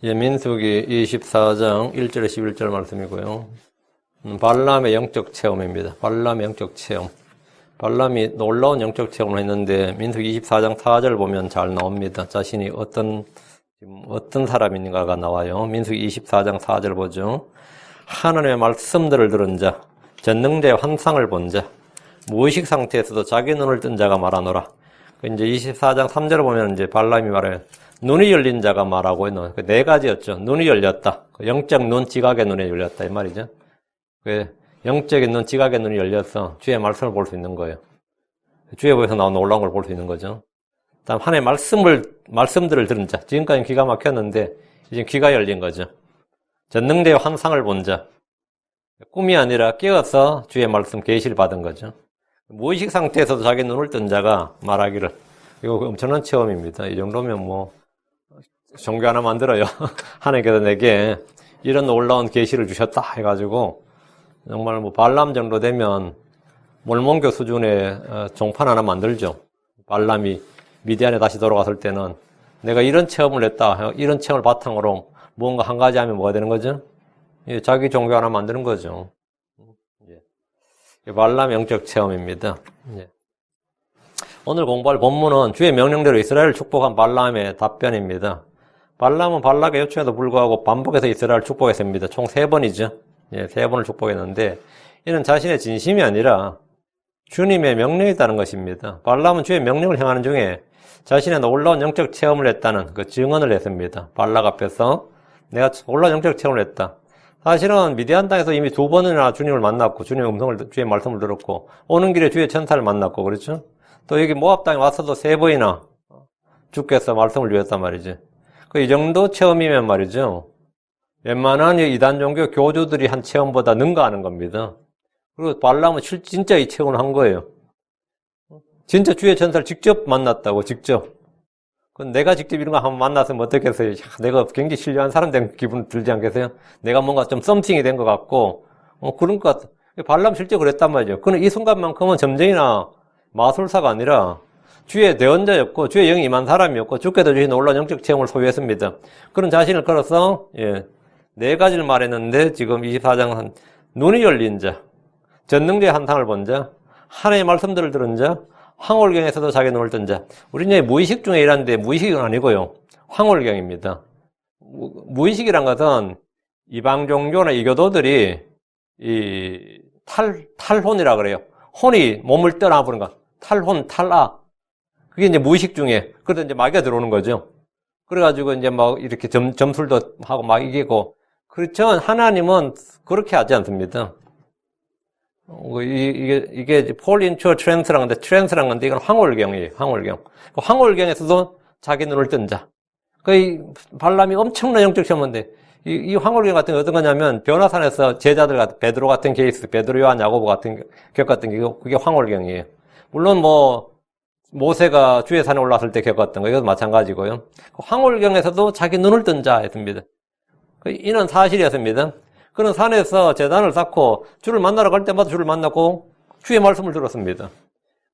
예, 민수기 24장 1절에 11절 말씀이고요. 발람의 영적 체험입니다. 발람의 영적 체험. 발람이 놀라운 영적 체험을 했는데 민수기 24장 4절 보면 잘 나옵니다. 자신이 어떤 사람인가가 나와요. 민수기 24장 4절 보죠. 하나님의 말씀들을 들은 자, 전능자의 환상을 본 자, 무의식 상태에서도 자기 눈을 뜬 자가 말하노라. 이제 24장 3절을 보면 이제 발람이 말해요. 눈이 열린 자가 말하고 있는 네 가지였죠. 눈이 열렸다. 영적 눈, 지각의 눈이 열렸다. 이 말이죠. 영적인 눈, 지각의 눈이 열려서 주의 말씀을 볼 수 있는 거예요. 주의 보에서 나온 놀라운 걸 볼 수 있는 거죠. 다음 하나님의 말씀들을 들은 자. 지금까지 귀가 막혔는데 이제 귀가 열린 거죠. 전능대의 환상을 본 자. 꿈이 아니라 깨어서 주의 말씀 계시를 받은 거죠. 무의식 상태에서도 자기 눈을 뜬 자가 말하기를. 이거 엄청난 체험입니다. 이 정도면 뭐 종교 하나 만들어요. 하나님께서 내게 이런 놀라운 계시를 주셨다 해가지고 정말 뭐 발람 정도 되면 몰몬교 수준의 종판 하나 만들죠. 발람이 미디안에 다시 돌아갔을 때는 내가 이런 체험을 했다. 이런 체험을 바탕으로 뭔가 한 가지 하면 뭐가 되는 거죠? 예, 자기 종교 하나 만드는 거죠. 예. 발람 영적 체험입니다. 예. 오늘 공부할 본문은 주의 명령대로 이스라엘을 축복한 발람의 답변입니다. 발람은 발락의 요청에도 불구하고 반복해서 이스라엘을 축복했습니다. 총 3번이죠. 예, 3번을 축복했는데 이는 자신의 진심이 아니라 주님의 명령이었다는 것입니다. 발람은 주의 명령을 행하는 중에 자신의 놀라운 영적 체험을 했다는 그 증언을 했습니다. 발락 앞에서 내가 놀라운 영적 체험을 했다. 사실은 미디안 땅에서 이미 2번이나 주님을 만났고 주님의 음성을 주의 말씀을 들었고 오는 길에 주의 천사를 만났고 그렇죠? 또 여기 모압 땅에 와서도 3번이나 주께서 말씀을 주셨단 말이지. 이 정도 체험이면 말이죠. 웬만한 이단 종교 교주들이 한 체험보다 능가하는 겁니다. 그리고 발람은 진짜 이 체험을 한 거예요. 진짜 주의 천사를 직접 만났다고, 직접. 내가 직접 이런 거 한번 만났으면 어떻겠어요? 내가 굉장히 신뢰한 사람 된 기분 들지 않겠어요? 내가 뭔가 좀 썸씽이 된 것 같고, 그런 것 같아. 발람 실제 그랬단 말이죠. 그는 이 순간만큼은 점쟁이나 마술사가 아니라 주의 대언자였고 주의 영이 임한 사람이었고 주께서 주신 놀라운 영적 체험을 소유했습니다. 그런 자신을 걸어서 4가지를 말했는데 지금 24장 눈이 열린 자, 전능자의 환상을 본 자, 하나님의 말씀들을 들은 자, 황홀경에서도 자기 눈을 뜬 자. 우리는 이제 무의식 중에 일하는데 무의식은 아니고요. 황홀경입니다. 무의식이란 것은 이방 종교나 이교도들이 이 탈혼이라 그래요. 혼이 몸을 떠나보는 것. 탈혼, 탈악. 그게 이제 무의식 중에, 그러다 이제 마귀가 들어오는 거죠. 그래가지고 이제 막 이렇게 점술도 하고 막 이기고. 그렇지만 하나님은 그렇게 하지 않습니다. 이게 fall into trance라는 건데, trance라는 건데, 이건 황홀경이에요, 황홀경. 황홀경에서도 자기 눈을 뜬 자. 발람이 엄청난 영적 체험인데, 이 황홀경 같은 게 어떤 거냐면, 변화산에서 제자들 같은, 베드로 같은 케이스, 베드로, 요한, 야고보 같은 격 같은 게, 그게 황홀경이에요. 물론 모세가 주의 산에 올라왔을 때 겪었던 거, 이것도 마찬가지고요. 황홀경에서도 자기 눈을 뜬 자였습니다. 이는 사실이었습니다. 그는 산에서 제단을 쌓고 주를 만나러 갈 때마다 주를 만났고 주의 말씀을 들었습니다.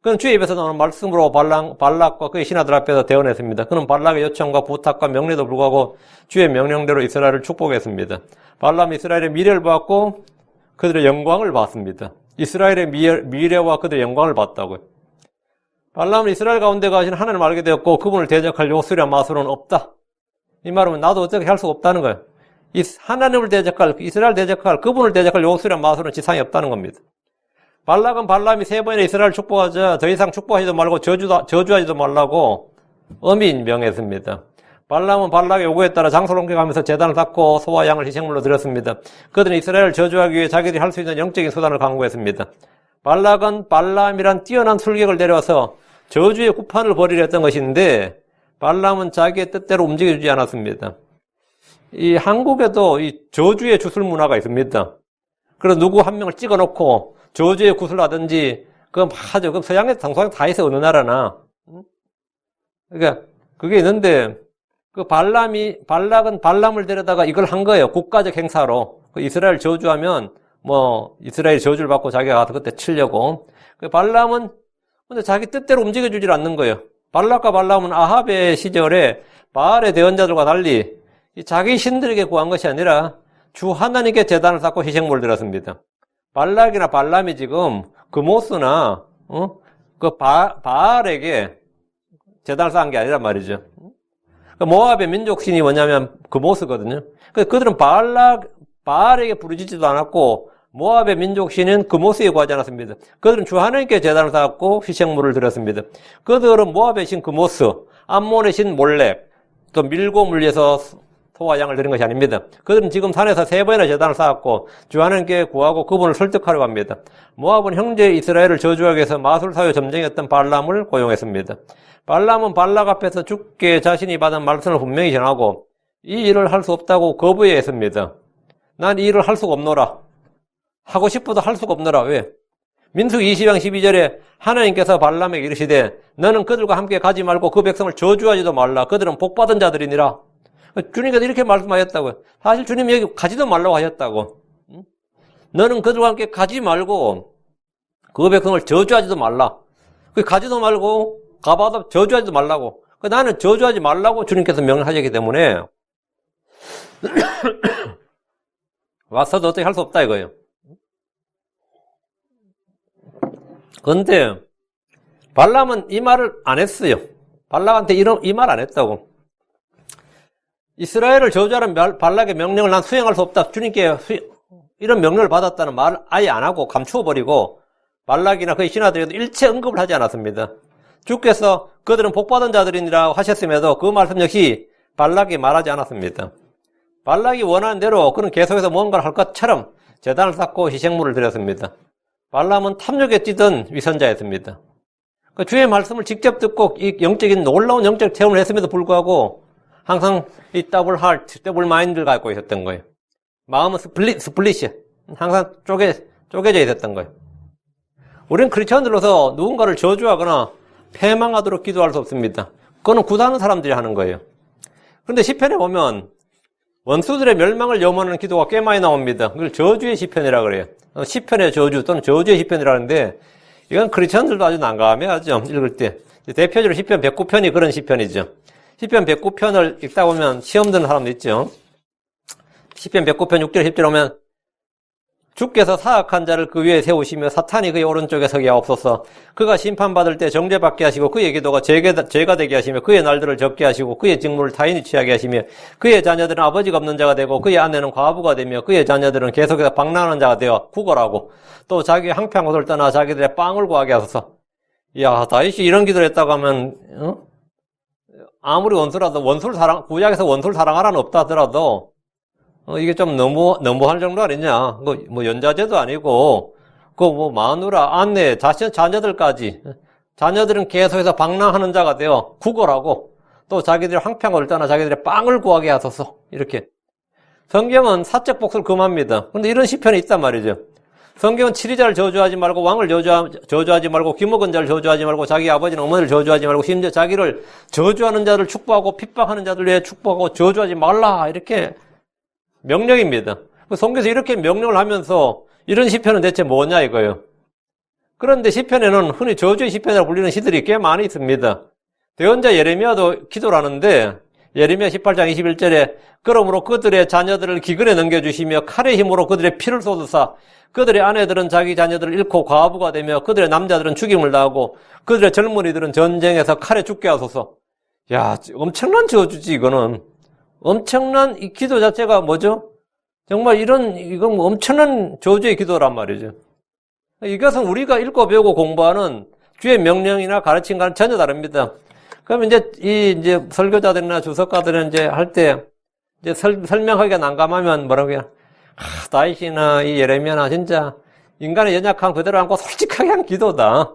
그는 주의 입에서 나오는 말씀으로 발락과 그의 신하들 앞에서 대언했습니다. 그는 발락의 요청과 부탁과 명령에도 불구하고 주의 명령대로 이스라엘을 축복했습니다. 발람이 이스라엘의 미래를 보았고 그들의 영광을 봤습니다. 이스라엘의 미래와 그들의 영광을 봤다고요. 발람은 이스라엘 가운데 가신 하나님을 알게 되었고 그분을 대적할 요술이나 마술은 없다. 이 말은 나도 어떻게 할 수가 없다는 거예요. 하나님을 대적할, 이스라엘 대적할, 그분을 대적할 요술이나 마술은 지상에 없다는 겁니다. 발락은 발람이 3번이나 이스라엘 축복하자 더 이상 축복하지도 말고 저주하지도 말라고 엄히 명했습니다. 발람은 발락의 요구에 따라 장소를 옮겨가면서 제단을 닦고 소와 양을 희생물로 드렸습니다. 그들은 이스라엘을 저주하기 위해 자기들이 할 수 있는 영적인 수단을 강구했습니다. 발락은 발람이란 뛰어난 술객을 데려와서 저주의 구판을 벌이려 했던 것인데 발람은 자기의 뜻대로 움직여주지 않았습니다. 이 한국에도 이 저주의 주술 문화가 있습니다. 그래서 누구 한 명을 찍어놓고 저주의 구슬 하든지 그거 하죠. 그럼 서양에서 당소하게 다 있어, 어느 나라나. 그러니까 그게 있는데 발락은 발람을 데려다가 이걸 한 거예요. 국가적 행사로. 이스라엘 저주하면 이스라엘 저주를 받고 자기가 가서 그때 치려고. 발람은 근데 자기 뜻대로 움직여주질 않는 거예요. 발락과 발람은 아합의 시절에 바알의 대언자들과 달리 자기 신들에게 구한 것이 아니라 주 하나님께 제단을 쌓고 희생물을 드렸습니다. 발락이나 발람이 지금 그모스나 그 바알에게 제단을 쌓은 게 아니란 말이죠. 모압의 민족신이 뭐냐면 그모스거든요. 그들은 바알에게 부르짖지도 않았고 모압의 민족신은 그모스에 구하지 않았습니다. 그들은 주 하나님께 제단을 쌓았고 희생물을 드렸습니다. 그들은 모압의 신 그모스, 암몬의 신 몰렉, 또 밀고 물려서 소와 양을 드린 것이 아닙니다. 그들은 지금 산에서 3번이나 제단을 쌓았고 주 하나님께 구하고 그분을 설득하려고 합니다. 모압은 형제 이스라엘을 저주하기 위해서 마술사요 점쟁이였던 발람을 고용했습니다. 발람은 발락 앞에서 주께 자신이 받은 말씀을 분명히 전하고 이 일을 할 수 없다고 거부했습니다. 난 이 일을 할 수가 없노라. 하고 싶어도 할 수가 없노라. 왜? 민수기 20장 12절에 하나님께서 발람에게 이르시되 너는 그들과 함께 가지 말고 그 백성을 저주하지도 말라. 그들은 복받은 자들이니라. 주님께서 이렇게 말씀하셨다고요. 사실 주님이 여기 가지도 말라고 하셨다고. 너는 그들과 함께 가지 말고 그 백성을 저주하지도 말라. 가지도 말고 가봐도 저주하지도 말라고. 나는 저주하지 말라고 주님께서 명령하셨기 때문에 와서도 어떻게 할 수 없다 이거예요. 그런데 발람은 이 말을 안 했어요. 발락한테 이 말 안 했다고. 이스라엘을 저주하는 발락의 명령을 난 수행할 수 없다. 주님께 이런 명령을 받았다는 말을 아예 안 하고 감추어버리고 발락이나 그의 신하들에도 일체 언급을 하지 않았습니다. 주께서 그들은 복받은 자들이니라 하셨음에도 그 말씀 역시 발락이 말하지 않았습니다. 발락이 원하는 대로 그는 계속해서 뭔가를 할 것처럼 제단을 쌓고 희생물을 드렸습니다. 발람은 탐욕에 찌든 위선자였습니다. 주의 말씀을 직접 듣고 이 영적인 놀라운 영적 체험을 했음에도 불구하고 항상 이 더블 하트, 더블 마인드를 갖고 있었던 거예요. 마음은 스플릿이 항상 쪼개져 있었던 거예요. 우리는 크리스천들로서 누군가를 저주하거나 패망하도록 기도할 수 없습니다. 그거는 구다는 사람들이 하는 거예요. 그런데 시편에 보면 원수들의 멸망을 염원하는 기도가 꽤 많이 나옵니다. 그걸 저주의 시편이라 그래요. 시편의 저주 또는 저주의 시편이라는데 이건 크리스천들도 아주 난감해하죠. 읽을 때. 대표적으로 시편 109편이 그런 시편이죠. 시편 109편을 읽다 보면 시험 드는 사람도 있죠. 시편 109편 6절 10절 오면 주께서 사악한 자를 그 위에 세우시며 사탄이 그의 오른쪽에 서게 하옵소서. 그가 심판받을 때 정죄받게 하시고 그의 기도가 죄가 되게 하시며 그의 날들을 적게 하시고 그의 직무를 타인이 취하게 하시며 그의 자녀들은 아버지가 없는 자가 되고 그의 아내는 과부가 되며 그의 자녀들은 계속해서 방랑하는 자가 되어 구걸하고 또 자기의 항평한 곳을 떠나 자기들의 빵을 구하게 하소서. 이야, 다윗이 이런 기도를 했다고 하면 아무리 원수라도 구약에서 원수를 사랑하라는 없다 하더라도 이게 좀 너무할 정도 아니냐. 뭐 연좌제도 아니고, 마누라, 아내, 자녀들까지. 자녀들은 계속해서 방랑하는 자가 되어 구걸하고, 또 자기들의 황폐한 떠나 자기들의 빵을 구하게 하소서. 이렇게. 성경은 사적 복수를 금합니다. 그런데 이런 시편이 있단 말이죠. 성경은 치리자를 저주하지 말고, 왕을 저주하지 말고, 귀먹은 자를 저주하지 말고, 자기 아버지나 어머니를 저주하지 말고, 심지어 자기를 저주하는 자를 축복하고, 핍박하는 자들 위해 축복하고, 저주하지 말라. 이렇게 명령입니다. 성경에서 이렇게 명령을 하면서 이런 시편은 대체 뭐냐 이거예요. 그런데 시편에는 흔히 저주의 시편이라고 불리는 시들이 꽤 많이 있습니다. 대언자 예레미야도 기도를 하는데 예레미야 18장 21절에 그러므로 그들의 자녀들을 기근에 넘겨주시며 칼의 힘으로 그들의 피를 쏟으사 그들의 아내들은 자기 자녀들을 잃고 과부가 되며 그들의 남자들은 죽임을 당하고 그들의 젊은이들은 전쟁에서 칼에 죽게 하소서. 야, 엄청난 저주지 이거는. 엄청난 이 기도 자체가 뭐죠? 정말 이건 엄청난 저주의 기도란 말이죠. 이것은 우리가 읽고 배우고 공부하는 주의 명령이나 가르침과는 전혀 다릅니다. 그럼 이제 설교자들이나 주석가들은 할 때 설명하기가 난감하면 뭐라고 해요? 다윗이나 이 예레미야나 진짜 인간의 연약함 그대로 안고 솔직하게 한 기도다.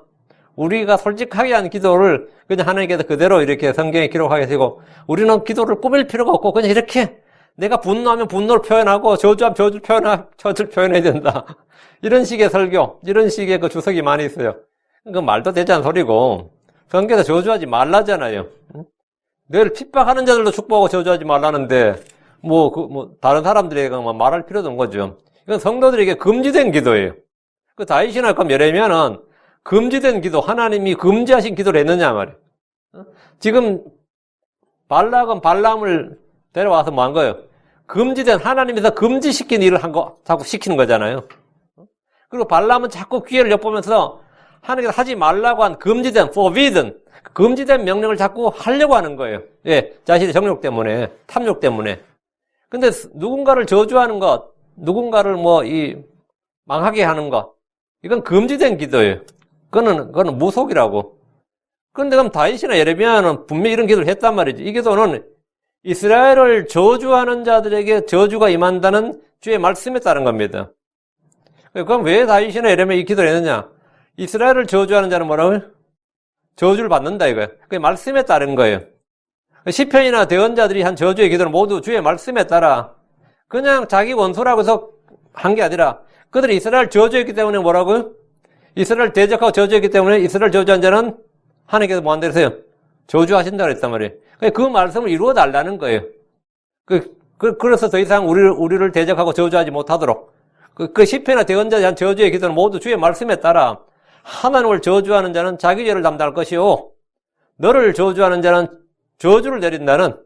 우리가 솔직하게 한 기도를 그냥 하나님께서 그대로 이렇게 성경에 기록하게 되고 우리는 기도를 꾸밀 필요가 없고 그냥 이렇게 내가 분노하면 분노를 표현하고 저주하면 저주를 표현해야 된다. 이런 식의 설교, 이런 식의 그 주석이 많이 있어요. 그 말도 되지 않은 소리고 성경에서 저주하지 말라잖아요. 늘 핍박하는 자들도 축복하고 저주하지 말라는데 다른 사람들에게 말할 필요도 없는 거죠. 이건 성도들에게 금지된 기도예요. 그 다윗이나 그 예레미야는 금지된 기도, 하나님이 금지하신 기도를 했느냐 말이에요. 지금 발락은 발람을 데려와서 뭐 한 거예요? 금지된, 하나님에서 금지시킨 일을 한 거, 자꾸 시키는 거잖아요. 그리고 발람은 자꾸 기회를 엿보면서 하나님께서 하지 말라고 한 금지된, forbidden, 금지된 명령을 자꾸 하려고 하는 거예요. 예, 자신의 정욕 때문에, 탐욕 때문에. 근데 누군가를 저주하는 것, 누군가를 망하게 하는 것, 이건 금지된 기도예요. 그거는 무속이라고. 그런데 그럼 다윗이나 예레미야는 분명히 이런 기도를 했단 말이지. 이 기도는 이스라엘을 저주하는 자들에게 저주가 임한다는 주의 말씀에 따른 겁니다. 그럼 왜 다윗이나 예레미야 이 기도를 했느냐? 이스라엘을 저주하는 자는 뭐라고요? 저주를 받는다 이거예요. 그게 말씀에 따른 거예요. 시편이나 대언자들이 한 저주의 기도는 모두 주의 말씀에 따라 그냥 자기 원수라고 해서 한 게 아니라 그들이 이스라엘 저주했기 때문에 뭐라고요? 이스라엘 대적하고 저주했기 때문에 이스라엘 저주한 자는 하나님께서 뭐 한다 그랬어요? 저주하신다고 했단 말이에요. 그 말씀을 이루어 달라는 거예요. 그래서 더 이상 우리를 대적하고 저주하지 못하도록. 그 시편이나 대언자들이 한 저주의 기도는 모두 주의 말씀에 따라 하나님을 저주하는 자는 자기 죄를 담당할 것이요. 너를 저주하는 자는 저주를 내린다는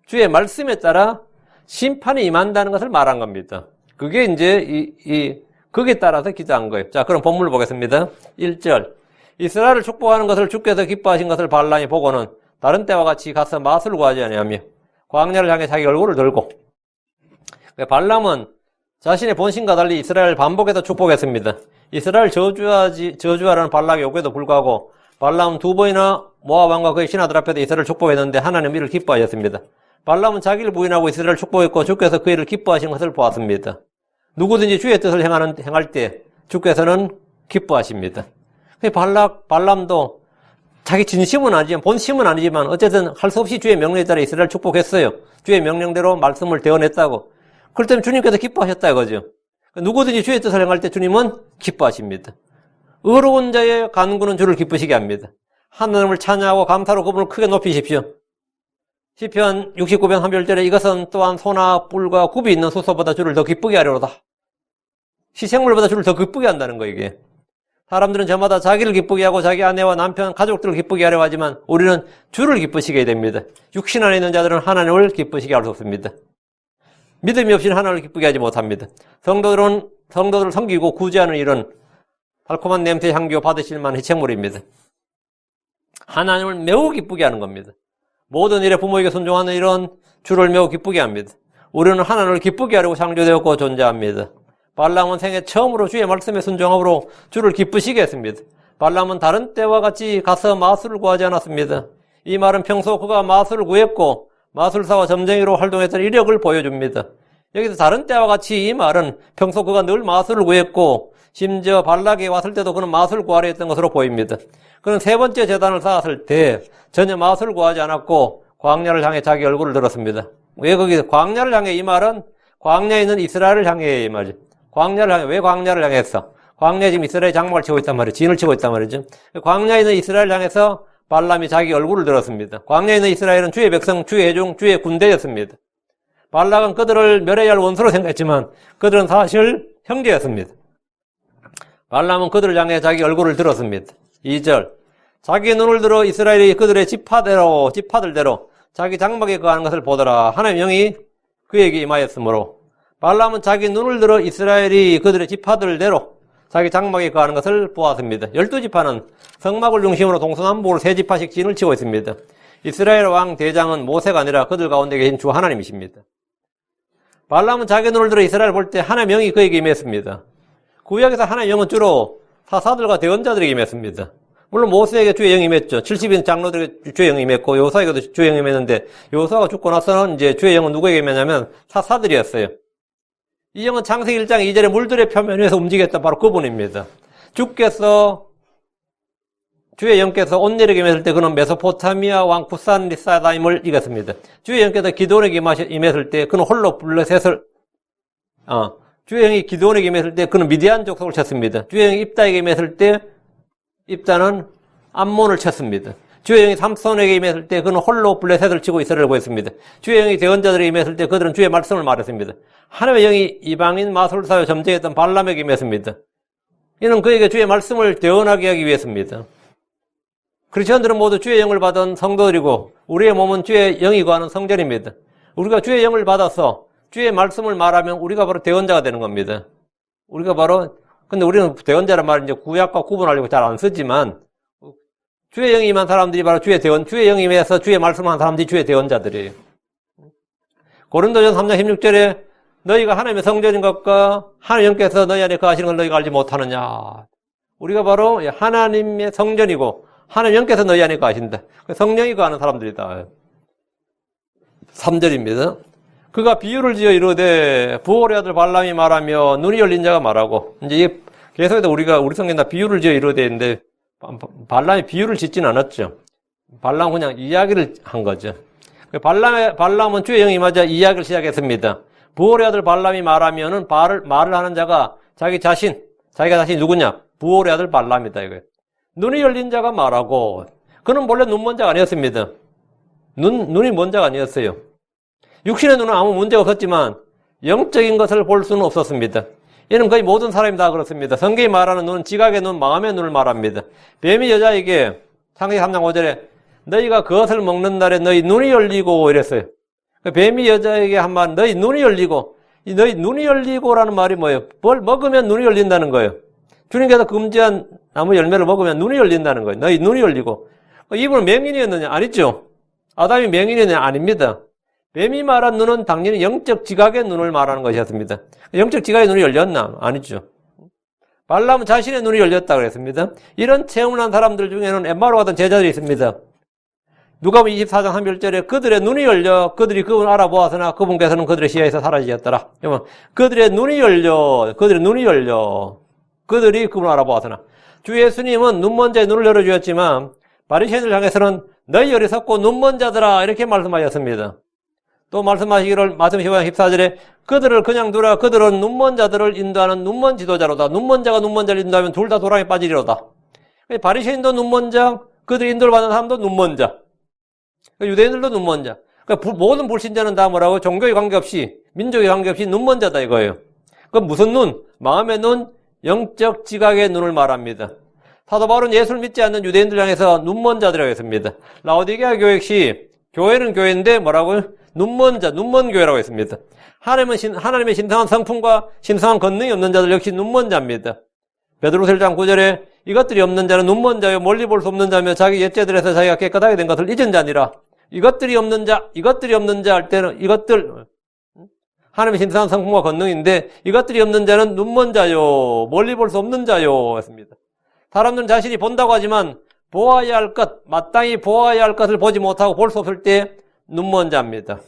주의 말씀에 따라 심판이 임한다는 것을 말한 겁니다. 그게 이제 거기에 따라서 기도한 거예요. 자, 그럼 본문을 보겠습니다. 1절. 이스라엘을 축복하는 것을 주께서 기뻐하신 것을 발람이 보고는 다른 때와 같이 가서 마술을 구하지 아니하며 광야를 향해 자기 얼굴을 들고. 발람은 자신의 본심과 달리 이스라엘을 반복해서 축복했습니다. 이스라엘 저주하라는 발락의 요구에도 불구하고 발람은 2번이나 모압 왕과 그의 신하들 앞에서 이스라엘을 축복했는데 하나님 이를 기뻐하셨습니다. 발람은 자기를 부인하고 이스라엘을 축복했고 주께서 그 일을 기뻐하신 것을 보았습니다. 누구든지 주의 뜻을 행할 때 주께서는 기뻐하십니다. 발람도 자기 진심은 아니지만 본심은 아니지만 어쨌든 할 수 없이 주의 명령에 따라 이스라엘을 축복했어요. 주의 명령대로 말씀을 대언했다고. 그럴 때는 주님께서 기뻐하셨다 이거죠. 누구든지 주의 뜻을 행할 때 주님은 기뻐하십니다. 의로운 자의 간구는 주를 기쁘시게 합니다. 하나님을 찬양하고 감사로 그분을 크게 높이십시오. 시편 69편 1절에 이것은 또한 소나 뿔과 굽이 있는 수소보다 주를 더 기쁘게 하려로다. 희생물보다 주를 더 기쁘게 한다는 거예요, 이게. 사람들은 저마다 자기를 기쁘게 하고 자기 아내와 남편, 가족들을 기쁘게 하려 하지만 우리는 주를 기쁘시게 됩니다. 육신 안에 있는 자들은 하나님을 기쁘시게 할 수 없습니다. 믿음이 없이는 하나님을 기쁘게 하지 못합니다. 성도들을 섬기고 구제하는 일은 달콤한 냄새 향기を받으실 만한 희생물입니다. 하나님을 매우 기쁘게 하는 겁니다. 모든 일에 부모에게 순종하는 일은 주를 매우 기쁘게 합니다. 우리는 하나님을 기쁘게 하려고 창조되었고 존재합니다. 발람은 생애 처음으로 주의 말씀에 순종함으로 주를 기쁘시게 했습니다. 발람은 다른 때와 같이 가서 마술을 구하지 않았습니다. 이 말은 평소 그가 마술을 구했고 마술사와 점쟁이로 활동했던 이력을 보여줍니다. 여기서 다른 때와 같이 이 말은 평소 그가 늘 마술을 구했고 심지어 발락에 왔을 때도 그는 마술을 구하려 했던 것으로 보입니다. 그는 세 번째 제단을 쌓았을 때 전혀 마술을 구하지 않았고 광야를 향해 자기 얼굴을 들었습니다. 왜 거기서 광야를 향해 이 말은 광야에 있는 이스라엘을 향해 이 말이죠. 광야를 향해 왜 광야를 향했어? 광야에 지금 이스라엘이 장막을 치고 있단 말이에요. 진을 치고 있단 말이죠. 광야에 있는 이스라엘을 향해서 발람이 자기 얼굴을 들었습니다. 광야에 있는 이스라엘은 주의 백성, 주의 회중, 주의 군대였습니다. 발락은 그들을 멸해야 할 원수로 생각했지만 그들은 사실 형제였습니다. 발람은 그들을 향해 자기 얼굴을 들었습니다. 2절. 자기 눈을 들어 이스라엘이 그들의 지파들대로 자기 장막에 거하는 것을 보더라. 하나님의 영이 그에게 임하였으므로 발람은 자기 눈을 들어 이스라엘이 그들의 지파들대로 자기 장막에 거하는 것을 보았습니다. 12지파는 성막을 중심으로 동서남북으로 3지파씩 진을 치고 있습니다. 이스라엘 왕 대장은 모세가 아니라 그들 가운데 계신 주 하나님이십니다. 발람은 자기 눈을 들어 이스라엘을 볼 때 하나님의 영이 그에게 임했습니다. 구약에서 하나님의 영은 주로 사사들과 대언자들에게 임했습니다. 물론 모세에게 주의 영이 임했죠. 70인 장로들에게 주의 영이 임했고 요사에게도 주의 영이 임했는데 요사가 죽고 나서는 이제 주의 영은 누구에게 임했냐면 사사들이었어요. 이 영은 창세기 1장 2절에 물들의 표면 위에서 움직였던 바로 그분입니다. 주의 영께서 온넬에게 임했을 때 그는 메소포타미아 왕 구산 리사다임을 이겼습니다. 주의 영께서 기드온에게 임했을 때 그는 홀로 블레셋을 주의 영이 기드온에게 임했을 때 그는 미디안 족속을 쳤습니다. 주의 영이 입다에게 임했을 때 입다는 암몬을 쳤습니다. 주의 영이 삼손에게 임했을 때 그는 홀로 블레셋을 치고 이스라엘을 구했습니다. 주의 영이 대언자들에게 임했을 때 그들은 주의 말씀을 말했습니다. 하나님의 영이 이방인 마술사와 점쟁이했던 발람에게 임했습니다. 이는 그에게 주의 말씀을 대언하게 하기 위해서입니다. 크리스천들은 모두 주의 영을 받은 성도들이고 우리의 몸은 주의 영이 거하는 성전입니다. 우리가 주의 영을 받아서 주의 말씀을 말하면 우리가 바로 대언자가 되는 겁니다. 우리가 바로, 근데 우리는 대언자란 말을 이제 구약과 구분하려고 잘 안 쓰지만, 주의 영이 임한 사람들이 바로 주의 영이 임해서 주의 말씀을 하는 사람들이 주의 대언자들이에요. 고린도전서 3장 16절에 너희가 하나님의 성전인 것과 하나님께서 너희 안에 거하시는 걸 너희가 알지 못하느냐. 우리가 바로 하나님의 성전이고 하나님께서 너희 안에 거하신다. 성령이 거하는 사람들이다. 3절입니다. 그가 비유를 지어 이르되 부올의 아들 발람이 말하며 눈이 열린 자가 말하고, 이제 이 계속해서 우리 성경에 다 비유를 지어 이르되는데 발람이 비유를 짓지는 않았죠. 발람은 그냥 이야기를 한 거죠. 발람은 주의 영이 임하자 이야기를 시작했습니다. 부올의 아들 발람이 말하면은 말을 하는 자가 자기가 자신이 누구냐? 부올의 아들 발람이다 이거예요. 눈이 열린 자가 말하고, 그는 원래 눈먼 자가 아니었습니다. 눈이 먼 자가 아니었어요. 육신의 눈은 아무 문제가 없었지만 영적인 것을 볼 수는 없었습니다. 이는 거의 모든 사람이 다 그렇습니다. 성경이 말하는 눈은 지각의 눈, 마음의 눈을 말합니다. 뱀이 여자에게 창세기 3장 5절에 너희가 그것을 먹는 날에 너희 눈이 열리고 이랬어요. 뱀이 여자에게 한 말, 너희 눈이 열리고, 이 너희 눈이 열리고라는 말이 뭐예요? 뭘 먹으면 눈이 열린다는 거예요. 주님께서 금지한 나무 열매를 먹으면 눈이 열린다는 거예요. 너희 눈이 열리고. 이분은 맹인이었느냐? 아니죠. 아담이 맹인이었느냐? 아닙니다. 뱀이 말한 눈은 당연히 영적 지각의 눈을 말하는 것이었습니다. 영적 지각의 눈이 열렸나? 아니죠. 발람은 자신의 눈이 열렸다 그랬습니다. 이런 체험을 한 사람들 중에는 엠마로 가던 제자들이 있습니다. 누가복음 24장 31절에 그들의 눈이 열려 그들이 그분을 알아보았으나 그분께서는 그들의 시야에서 사라지셨더라. 그들의 눈이 열려 그들이 그분을 알아보았으나, 주 예수님은 눈먼 자의 눈을 열어주었지만 바리새인들 향해서는 너희 어리석고 눈먼 자들아 이렇게 말씀하셨습니다. 또 말씀하시기를 마태복음 14절에 그들을 그냥 두라. 그들은 눈먼 자들을 인도하는 눈먼 지도자로다. 눈먼 자가 눈먼 자를 인도하면 둘 다 도랑에 빠지리로다. 바리새인도 눈먼 자, 그들이 인도를 받는 사람도 눈먼 자, 유대인들도 눈먼 자. 모든 불신자는 다 뭐라고? 종교에 관계없이, 민족에 관계없이 눈먼 자다 이거예요. 그 무슨 눈? 마음의 눈, 영적 지각의 눈을 말합니다. 사도 바울은 예수를 믿지 않는 유대인들 향해서 눈먼 자들이라고 했습니다. 라오디게아 교회 역시 교회는 교회인데 뭐라고요? 눈먼 자, 눈먼 교회라고 했습니다. 하나님의 신성한 성품과 신성한 권능이 없는 자들 역시 눈먼 자입니다. 베드로서 1장 9절에 이것들이 없는 자는 눈먼 자요 멀리 볼 수 없는 자며 자기 옛죄들에서 자기가 깨끗하게 된 것을 잊은 자니라. 이것들이 없는 자 할 때는 이것들 하나님의 신성한 성품과 권능인데 이것들이 없는 자는 눈먼 자요 멀리 볼 수 없는 자요 했습니다. 사람들은 자신이 본다고 하지만 보아야 할 것, 마땅히 보아야 할 것을 보지 못하고 볼 수 없을 때 눈먼 자입니다.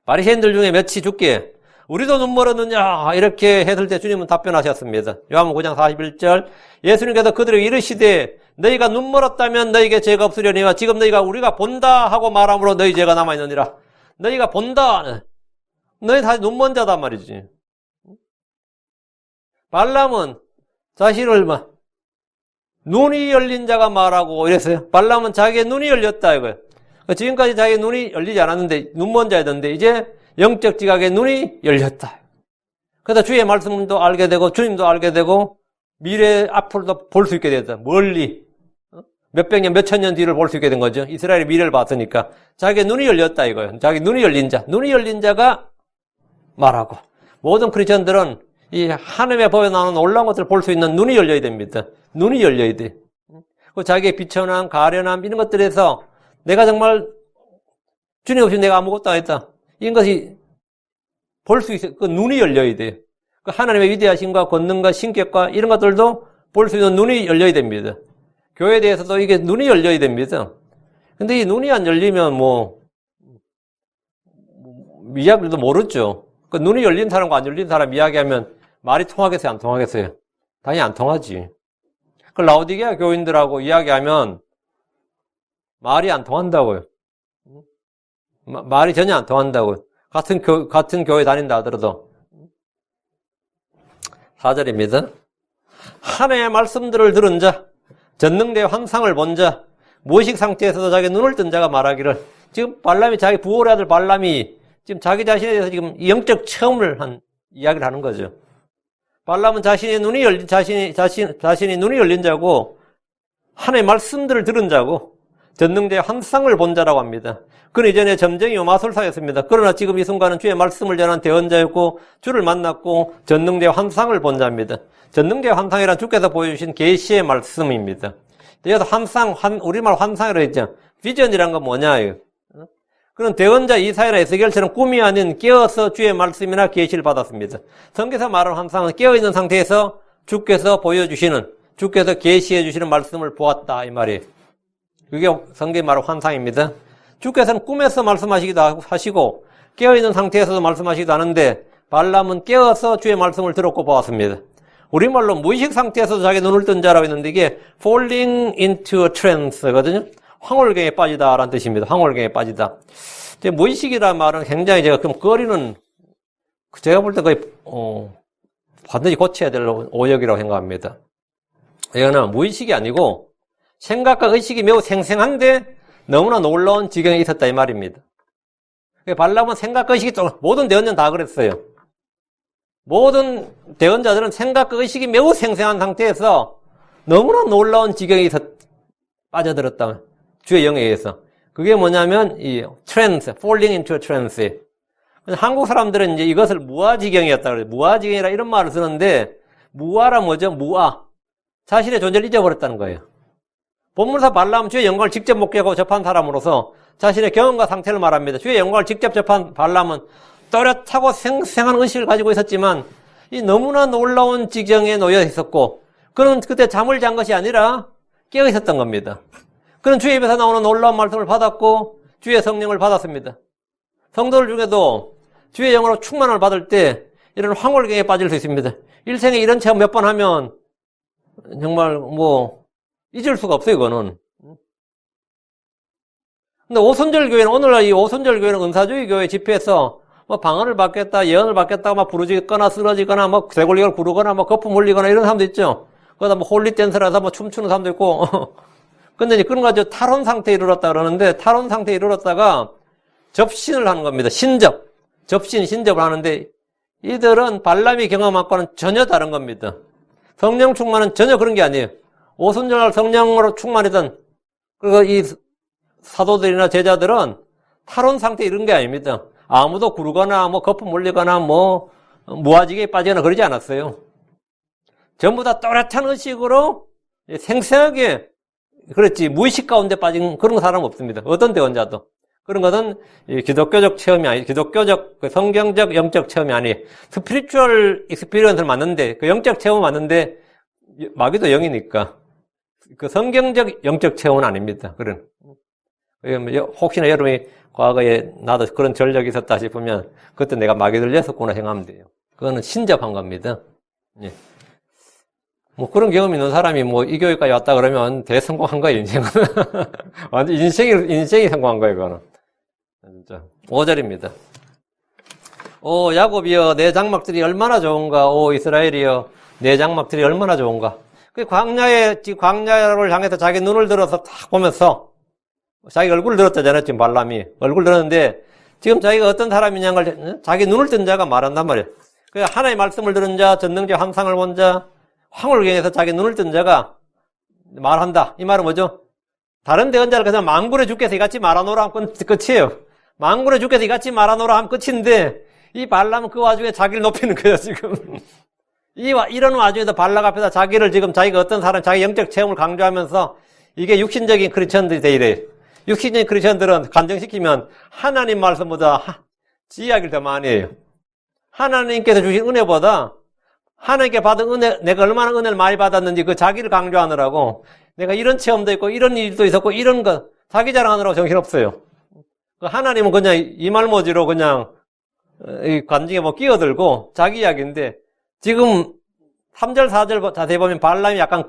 바리새인들 중에 몇이 죽게 우리도 눈 멀었느냐 이렇게 했을 때 주님은 답변하셨습니다. 요한복음 9장 41절 예수님께서 그들에게 이르시되 너희가 눈 멀었다면 너희에게 죄가 없으려니와 지금 너희가 우리가 본다 하고 말함으로 너희 죄가 남아있느니라. 너희가 본다, 너희 다 눈먼 자단 말이지. 발람은 자신을 눈이 열린 자가 말하고 이랬어요. 발람은 자기의 눈이 열렸다 이거예요. 지금까지 자기의 눈이 열리지 않았는데 눈먼 자였는데 이제 영적 지각의 눈이 열렸다. 그래서 주의 말씀도 알게 되고 주님도 알게 되고 미래 앞으로도 볼 수 있게 됐다. 멀리 몇백 년, 몇천 년 뒤를 볼 수 있게 된 거죠. 이스라엘의 미래를 봤으니까 자기의 눈이 열렸다 이거예요. 자기 눈이 열린 자가 말하고, 모든 크리스천들은 이 하나님의 법에 나오는 놀라운 것들을 볼 수 있는 눈이 열려야 됩니다. 눈이 열려야 돼. 자기의 비천함, 가련함 이런 것들에서 내가 정말 주님 없이 내가 아무것도 안 했다, 이런 것이 볼 수 있어요. 그 눈이 열려야 돼요. 그 하나님의 위대하심과 권능과 신격과 이런 것들도 볼 수 있는 눈이 열려야 됩니다. 교회에 대해서도 이게 눈이 열려야 됩니다. 근데 이 눈이 안 열리면 이야기도 모르죠. 그 눈이 열린 사람과 안 열린 사람 이야기하면 말이 통하겠어요, 안 통하겠어요? 당연히 안 통하지. 그 라오디게아 교인들하고 이야기하면 말이 안 통한다고요. 말이 전혀 안 통한다고요. 같은 교회 다닌다 하더라도. 4절입니다. 하나님의 말씀들을 들은 자, 전능대의 환상을 본 자, 무의식 상태에서도 자기 눈을 뜬 자가 말하기를, 지금 발람이 자기 부올의 아들 발람이 지금 자기 자신에 대해서 지금 영적 체험을 한 이야기를 하는 거죠. 발람은 자신이 눈이 열린 자고 하나님의 말씀들을 들은 자고 전능자의 환상을 본 자라고 합니다. 그는 이전에 점쟁이와 마술사였습니다. 그러나 지금 이 순간은 주의 말씀을 전한 대언자였고 주를 만났고 전능자의 환상을 본 자입니다. 전능자의 환상이란 주께서 보여주신 계시의 말씀입니다. 여기서 환상, 우리말 환상이라고 했죠. 비전이란 건 뭐냐? 그런 대언자 이사야나 에스겔처럼 꿈이 아닌 깨어서 주의 말씀이나 계시를 받았습니다. 성경에서 말하는 환상은 깨어있는 상태에서 주께서 보여주시는, 주께서 계시해 주시는 말씀을 보았다 이 말이에요. 그게 성경이 말하는 환상입니다. 주께서는 꿈에서 말씀하시기도 하시고 깨어있는 상태에서도 말씀하시기도 하는데 발람은 깨어서 주의 말씀을 들었고 보았습니다. 우리말로 무의식 상태에서도 자기 눈을 뜬 자라고 했는데 이게 falling into a trance거든요. 황홀경에 빠지다라는 뜻입니다. 황홀경에 빠지다. 무의식이라는 말은 굉장히 제가 좀 꺼리는, 제가 볼 때 거의 반드시 고쳐야 될 오역이라고 생각합니다. 이거는 무의식이 아니고 생각과 의식이 매우 생생한데 너무나 놀라운 지경에 있었다 이 말입니다. 발람은 생각과 의식이 모든 대언자는 다 그랬어요. 모든 대언자들은 생각과 의식이 매우 생생한 상태에서 너무나 놀라운 지경에 빠져들었다. 주의 영에 의해서. 그게 뭐냐면 이 trance, falling into a trance. 한국 사람들은 이제 이것을 무아지경이었다 그래요. 무아지경이라 이런 말을 쓰는데 무아라 뭐죠? 무아. 자신의 존재를 잊어버렸다는 거예요. 본문사 발람 주의 영광을 직접 목격하고 접한 사람으로서 자신의 경험과 상태를 말합니다. 주의 영광을 직접 접한 발람은 또렷하고 생생한 의식을 가지고 있었지만 이 너무나 놀라운 지경에 놓여 있었고 그는 그때 잠을 잔 것이 아니라 깨어 있었던 겁니다. 그는 주의 입에서 나오는 놀라운 말씀을 받았고 주의 성령을 받았습니다. 성도들 중에도 주의 영으로 충만을 받을 때 이런 황홀경에 빠질 수 있습니다. 일생에 이런 체험 몇 번 하면 정말 잊을 수가 없어요, 이거는. 근데 오순절 교회는, 오늘날 이 오순절 교회는 은사주의 교회 집회에서 방언을 받겠다, 예언을 받겠다고 막 부르짖거나 쓰러지거나, 쇠골리를 구르거나, 거품 흘리거나 이런 사람도 있죠. 그러다 홀리 댄스라서 춤추는 사람도 있고. 근데 이제 그런 거 가지고 탈원 상태에 이르렀다 그러는데, 탈원 상태에 이르렀다가 접신을 하는 겁니다. 신접을 하는데, 이들은 발람이 경험한 거는 전혀 다른 겁니다. 성령 충만은 전혀 그런 게 아니에요. 오순절날 성령으로 충만했던, 그리고 이 사도들이나 제자들은 탈원 상태 이런 게 아닙니다. 아무도 구르거나, 거품 몰리거나, 무아지게 빠지거나 그러지 않았어요. 전부 다 또렷한 의식으로 생생하게, 그렇지, 무의식 가운데 빠진 그런 사람은 없습니다. 어떤 대원자도. 그런 것은 기독교적 체험이 아니, 기독교적, 성경적, 영적 체험이 아니에요. 스피리추얼 익스피리언스는 맞는데, 그 영적 체험은 맞는데, 마귀도 영이니까. 그 성경적 영적 체험은 아닙니다. 그런. 혹시나 여러분이 과거에 나도 그런 전력이 있었다 싶으면, 그때 내가 마귀 들렸었구나 생각하면 돼요. 그거는 신접한 겁니다. 예. 그런 경험이 있는 사람이 이 교회까지 왔다 그러면 대성공한 거예요, 인생은. 완전 인생이 성공한 거예요, 그거는. 진짜. 5절입니다. 오, 야곱이여, 내 장막들이 얼마나 좋은가. 오, 이스라엘이여, 내 장막들이 얼마나 좋은가. 그 광야를 향해서 자기 눈을 들어서 딱 보면서, 자기 얼굴을 들었다잖아요, 지금 발람이. 얼굴 들었는데, 지금 자기가 어떤 사람이냐는 걸, 자기 눈을 뜬 자가 말한단 말이에요. 그 하나의 말씀을 들은 자, 전능자 환상을 본 자, 황홀경에서 자기 눈을 뜬 자가 말한다. 이 말은 뭐죠? 다른 대언자를 그냥 망군의 주께서 이같이 말하노라 하면 끝이에요. 망군의 주께서 이같이 말하노라 하면 끝인데, 이 발람은 그 와중에 자기를 높이는 거예요, 지금. 이런 와중에서 발람 앞에서 자기가 어떤 사람, 자기 영적 체험을 강조하면서 이게 육신적인 크리스천들이 돼 이래요. 육신적인 크리스천들은 간증시키면 하나님 말씀보다 지 이야기를 더 많이 해요. 하나님께서 주신 은혜보다 하나님께 받은 은혜, 내가 얼마나 은혜를 많이 받았는지 그 자기를 강조하느라고 내가 이런 체험도 있고 이런 일도 있었고 이런 거 자기 자랑하느라고 정신없어요. 하나님은 그냥 이말모지로 그냥 관중에 끼어들고 자기 이야기인데 지금 3절, 4절 자세히 보면 발람이 약간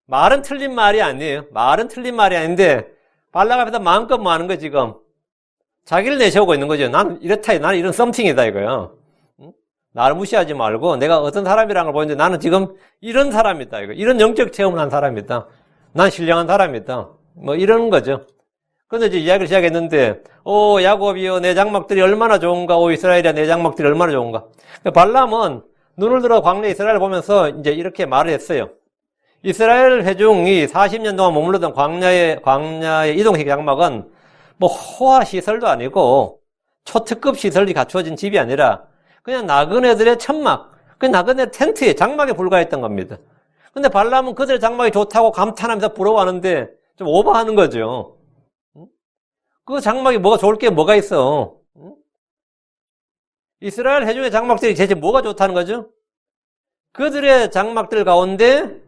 말은 틀린 말이 아니에요. 말은 틀린 말이 아닌데 발람 앞에서 마음껏 많은 거 지금 자기를 내세우고 있는 거죠. 나는 이렇다, 나는 이런 썸씽이다 이거요. 나를 무시하지 말고 내가 어떤 사람이라는 걸 보는데 나는 지금 이런 사람이다 이거. 이런 영적 체험을 한 사람이다. 난 신령한 사람이다. 이런 거죠. 그런데 이제 이야기를 시작했는데 오 야곱이여 내 장막들이 얼마나 좋은가. 오 이스라엘이야 내 장막들이 얼마나 좋은가. 발람은 눈을 들어 광야 이스라엘을 보면서 이제 이렇게 말을 했어요. 이스라엘 회중이 40년 동안 머물렀던 광야의 이동식 장막은 뭐 호화 시설도 아니고 초특급 시설이 갖추어진 집이 아니라 그냥 나그네들의 천막, 그 나그네 텐트에 장막에 불과했던 겁니다. 근데 발람은 그들의 장막이 좋다고 감탄하면서 부러워하는데 좀 오버하는 거죠. 그 장막이 뭐가 좋을 게 뭐가 있어? 이스라엘 회중의 장막들이 대체 뭐가 좋다는 거죠? 그들의 장막들 가운데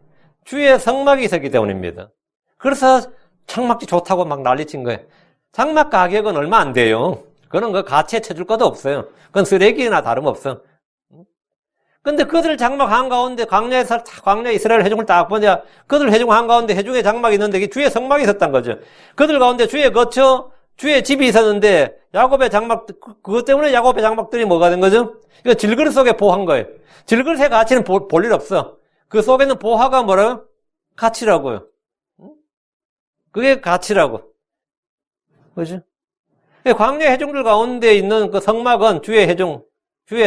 주의 성막이 있었기 때문입니다. 그래서 장막이 좋다고 막 난리친 거예요. 장막 가격은 얼마 안 돼요. 그거는 그 가치에 쳐줄 것도 없어요. 그건 쓰레기나 다름없어. 근데 그들 장막 한가운데 광야 이스라엘 회중을 딱 보자. 그들 회중 한가운데 회중의 장막이 있는데 이게 주의 성막이 있었단 거죠. 그들 가운데 주의 거처, 주의 집이 있었는데 야곱의 장막, 그것 때문에 야곱의 장막들이 뭐가 된 거죠? 이거 질그릇 속에 보한 거예요. 질그릇의 가치는 볼 일 없어. 그 속에는 보화가 뭐라요? 가치라고요. 그게 가치라고. 그죠? 광야 회중들 가운데 있는 그 성막은 주의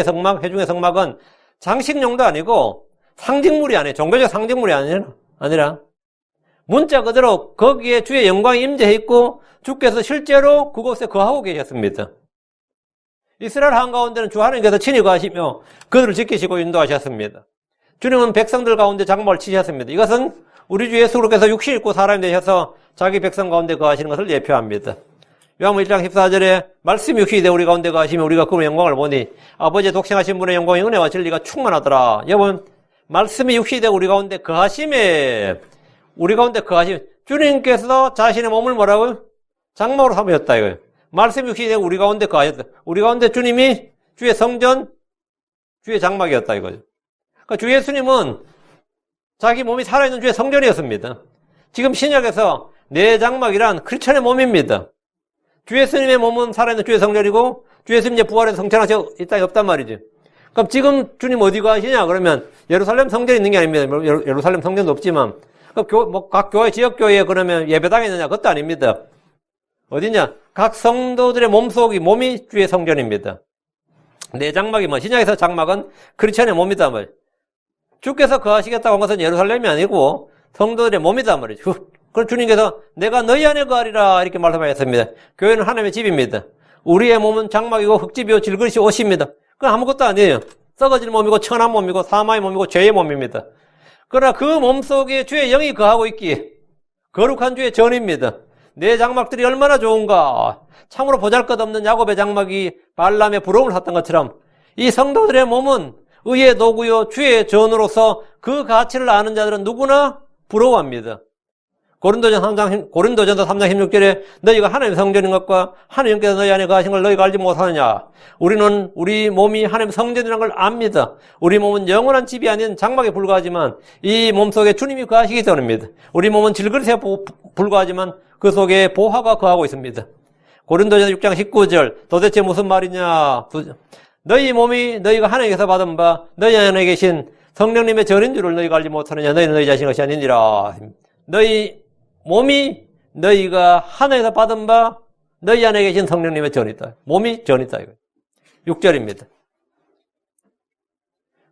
성막, 회중의 성막은 장식용도 아니고 상징물이 아니에요. 종교적 상징물이 아니라 문자 그대로 거기에 주의 영광이 임재해 있고 주께서 실제로 그곳에 거하고 계셨습니다. 이스라엘 한가운데는 주 하나님께서 친히 거하시며 그들을 지키시고 인도하셨습니다. 주님은 백성들 가운데 장막을 치셨습니다. 이것은 우리 주 예수 그리스도께서 육신 입고 사람이 되셔서 자기 백성 가운데 거하시는 것을 예표합니다. 요한복음 1장 14절에 말씀이 육신이 되어 우리 가운데 거하시며 우리가 그분의 영광을 보니 아버지의 독생하신 분의 영광이 은혜와 진리가 충만하더라. 여러분, 말씀이 육신이 되어 우리 가운데 거하심에 주님께서 자신의 몸을 뭐라고요? 장막으로 삼으셨다 이거예요. 말씀이 육신이 되어 우리 가운데 거하셨다. 우리 가운데 주님이 주의 성전, 주의 장막이었다 이거죠. 그러니까 주 예수님은 자기 몸이 살아있는 주의 성전이었습니다. 지금 신약에서 내 장막이란 크리스천의 몸입니다. 주 예수님의 몸은 살아있는 주의 성전이고 주 예수님의 부활에서 성천하셔 이 땅에 없단 말이지. 그럼 지금 주님 어디 가시냐 그러면 예루살렘 성전이 있는 게 아닙니다. 예루살렘 성전도 없지만 각 교회 지역교회에 그러면 예배당에 있느냐 그것도 아닙니다. 어디냐? 각 성도들의 몸이 주의 성전입니다. 내 장막이 신약에서 장막은 크리스천의 몸이다 말이에요. 주께서 거하시겠다고 한 것은 예루살렘이 아니고 성도들의 몸이다 말이죠. 그럼 주님께서 내가 너희 안에 거하리라 이렇게 말씀하셨습니다. 교회는 하나님의 집입니다. 우리의 몸은 장막이고 흙집이요 질그릇이 옷입니다. 그건 아무것도 아니에요. 썩어질 몸이고 천한 몸이고 사마의 몸이고 죄의 몸입니다. 그러나 그 몸 속에 주의 영이 거하고 있기에 거룩한 주의 전입니다. 내 장막들이 얼마나 좋은가. 참으로 보잘것없는 야곱의 장막이 발람의 부러움을 샀던 것처럼 이 성도들의 몸은 의의 도구요 주의 전으로서 그 가치를 아는 자들은 누구나 부러워합니다. 고린도전서 3장 16절에 너희가 하나님의 성전인 것과 하나님께서 너희 안에 거하신 걸 너희가 알지 못하느냐. 우리는 우리 몸이 하나님의 성전이라는 걸 압니다. 우리 몸은 영원한 집이 아닌 장막에 불과하지만 이 몸 속에 주님이 거하시기 때문입니다. 우리 몸은 질그릇에 불과하지만 그 속에 보화가 거하고 있습니다. 고린도전서 6장 19절 도대체 무슨 말이냐. 너희 몸이 너희가 하나님께서 받은 바 너희 안에 계신 성령님의 전인 줄을 너희가 알지 못하느냐. 너희는 너희 자신의 것이 아니니라. 너희 몸이 너희가 하나님께서 받은 바 너희 안에 계신 성령님의 전이다. 몸이 전이다. 6절입니다.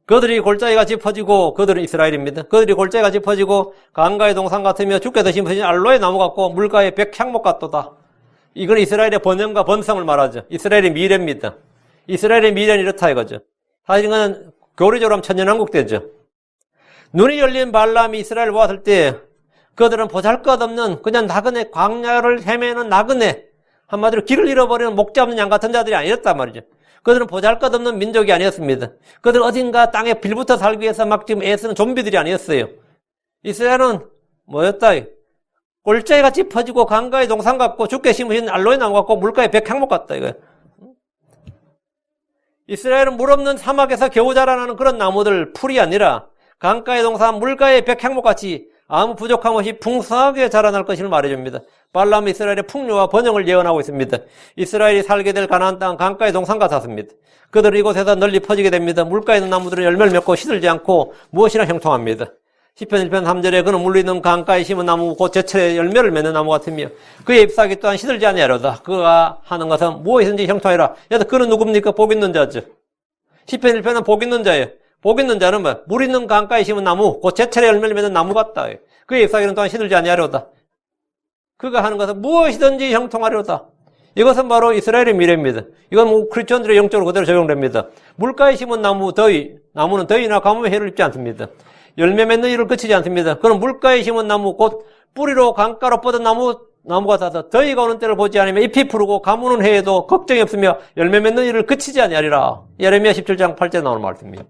그들이 골짜기같이 퍼지고 그들은 이스라엘입니다. 그들이 골짜기같이 퍼지고 강가의 동산 같으며 주께서 심으신 알로에 나무 같고 물가의 백향목 같도다. 이건 이스라엘의 번영과 번성을 말하죠. 이스라엘의 미래입니다. 이스라엘의 미래는 이렇다 이거죠. 사실 이건 교리적으로 하면 천년왕국 되죠. 눈이 열린 발람이 이스라엘을 보았을 때 그들은 보잘것없는 그냥 나그네, 광야를 헤매는 나그네, 한마디로 길을 잃어버리는 목자 없는 양 같은 자들이 아니었단 말이죠. 그들은 보잘것없는 민족이 아니었습니다. 그들은 어딘가 땅에 빌붙어 살기 위해서 막 지금 애쓰는 좀비들이 아니었어요. 이스라엘은 뭐였다? 골짜기같이 퍼지고 강가의 동산 같고 주께 심으신 알로에 나무 같고 물가의 백향목 같다 이거예요. 이스라엘은 물 없는 사막에서 겨우 자라나는 그런 나무들, 풀이 아니라 강가의 동산, 물가의 백향목 같이 아무 부족함 없이 풍성하게 자라날 것을 말해줍니다. 발람은 이스라엘의 풍요와 번영을 예언하고 있습니다. 이스라엘이 살게 될 가나안 땅 강가의 동산 같았습니다. 그들은 이곳에서 널리 퍼지게 됩니다. 물가에 있는 나무들은 열매를 맺고 시들지 않고 무엇이나 형통합니다. 시편 1편 3절에 그는 물 있는 강가에 심은 나무 곧 제철에 열매를 맺는 나무 같으며 그의 잎사귀 또한 시들지 아니하로다. 그가 하는 것은 무엇이든지 형통하리라. 그래서 그는 누굽니까? 복 있는 자죠. 시편 1편은 복 있는 자예요. 복 있는 자는 뭐, 물 있는 강가에 심은 나무, 곧 제철에 열매를 맺는 나무 같다. 그의 잎사귀는 또한 시들지 아니하려다. 그가 하는 것은 무엇이든지 형통하려다. 이것은 바로 이스라엘의 미래입니다. 이건 뭐 크리스천들의 영적으로 그대로 적용됩니다. 물가에 심은 나무는 더위나 가뭄에 해를 입지 않습니다. 열매 맺는 일을 그치지 않습니다. 그는 물가에 심은 나무, 곧 뿌리로 강가로 뻗은 나무가 닿아서 더위가 오는 때를 보지 않으면 잎이 푸르고 가무는 해에도 걱정이 없으며 열매 맺는 일을 그치지 아니하리라. 예레미야 17장 8절에 나오는 말씀입니다.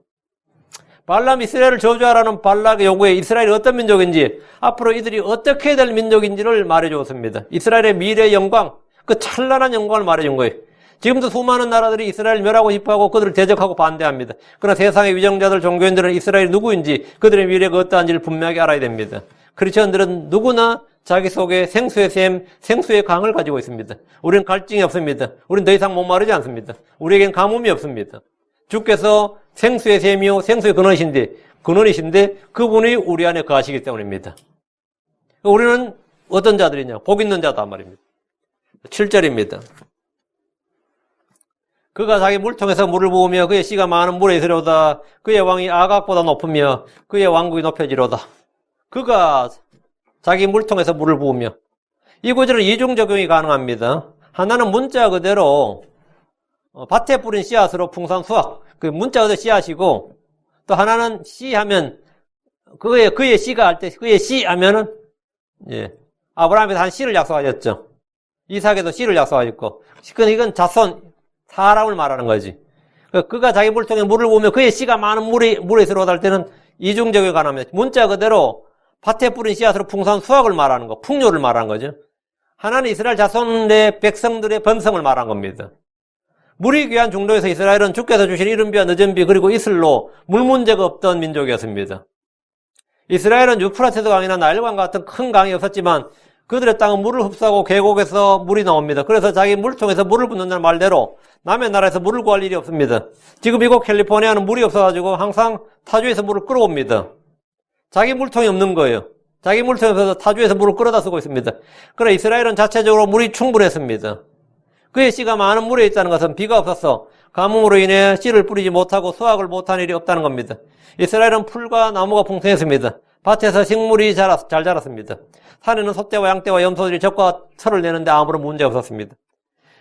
발람 이스라엘을 저주하라는 발락의 요구에 이스라엘이 어떤 민족인지, 앞으로 이들이 어떻게 될 민족인지를 말해주었습니다. 이스라엘의 미래의 영광, 그 찬란한 영광을 말해준 거예요. 지금도 수많은 나라들이 이스라엘을 멸하고 싶어하고 그들을 대적하고 반대합니다. 그러나 세상의 위정자들, 종교인들은 이스라엘이 누구인지, 그들의 미래가 어떠한지를 분명하게 알아야 됩니다. 크리스천들은 누구나 자기 속에 생수의 샘, 생수의 강을 가지고 있습니다. 우리는 갈증이 없습니다. 우리는 더 이상 목마르지 않습니다. 우리에겐 가뭄이 없습니다. 주께서 생수의 샘이요 생수의 근원이신데 그분이 우리 안에 거하시기 때문입니다. 우리는 어떤 자들이냐? 복 있는 자다 말입니다. 7절입니다. 그가 자기 물통에서 물을 부으며 그의 씨가 많은 물에 있으려다. 그의 왕이 아각보다 높으며 그의 왕국이 높여지로다. 그가 자기 물통에서 물을 부으며, 이 구절은 이중 적용이 가능합니다. 하나는 문자 그대로 밭에 뿌린 씨앗으로 풍산수확, 그 문자 그대로 씨앗이고, 또 하나는 씨 하면 그의 씨가 할 때 그의 씨 하면은 아브라함에서 한 씨를 약속하셨죠. 이삭에도 씨를 약속하셨고, 이건 자손 사람을 말하는 거지. 그가 자기 물통에 물을 부으며 그의 씨가 많은 물에 들어오다 할 때는 이중 적용이 가능합니다. 문자 그대로 밭에 뿌린 씨앗으로 풍성한 수확을 말하는 거, 풍요를 말하는 거죠. 하나는 이스라엘 자손의 백성들의 번성을 말한 겁니다. 물이 귀한 중도에서 이스라엘은 주께서 주신 이른 비와 늦은 비 그리고 이슬로 물 문제가 없던 민족이었습니다. 이스라엘은 유프라테스 강이나 나일강 같은 큰 강이 없었지만 그들의 땅은 물을 흡수하고 계곡에서 물이 나옵니다. 그래서 자기 물통에서 물을 붓는다는 말대로 남의 나라에서 물을 구할 일이 없습니다. 지금 미국 캘리포니아는 물이 없어가지고 항상 타주에서 물을 끌어옵니다. 자기 물통이 없는 거예요. 자기 물통에서 타주에서 물을 끌어다 쓰고 있습니다. 그러나 이스라엘은 자체적으로 물이 충분했습니다. 그의 씨가 많은 물에 있다는 것은 비가 없어서 가뭄으로 인해 씨를 뿌리지 못하고 수확을 못한 일이 없다는 겁니다. 이스라엘은 풀과 나무가 풍성했습니다. 밭에서 식물이 잘 자랐습니다. 산에는 소떼와 양떼와 염소들이 젖과 철을 내는데 아무런 문제 없었습니다.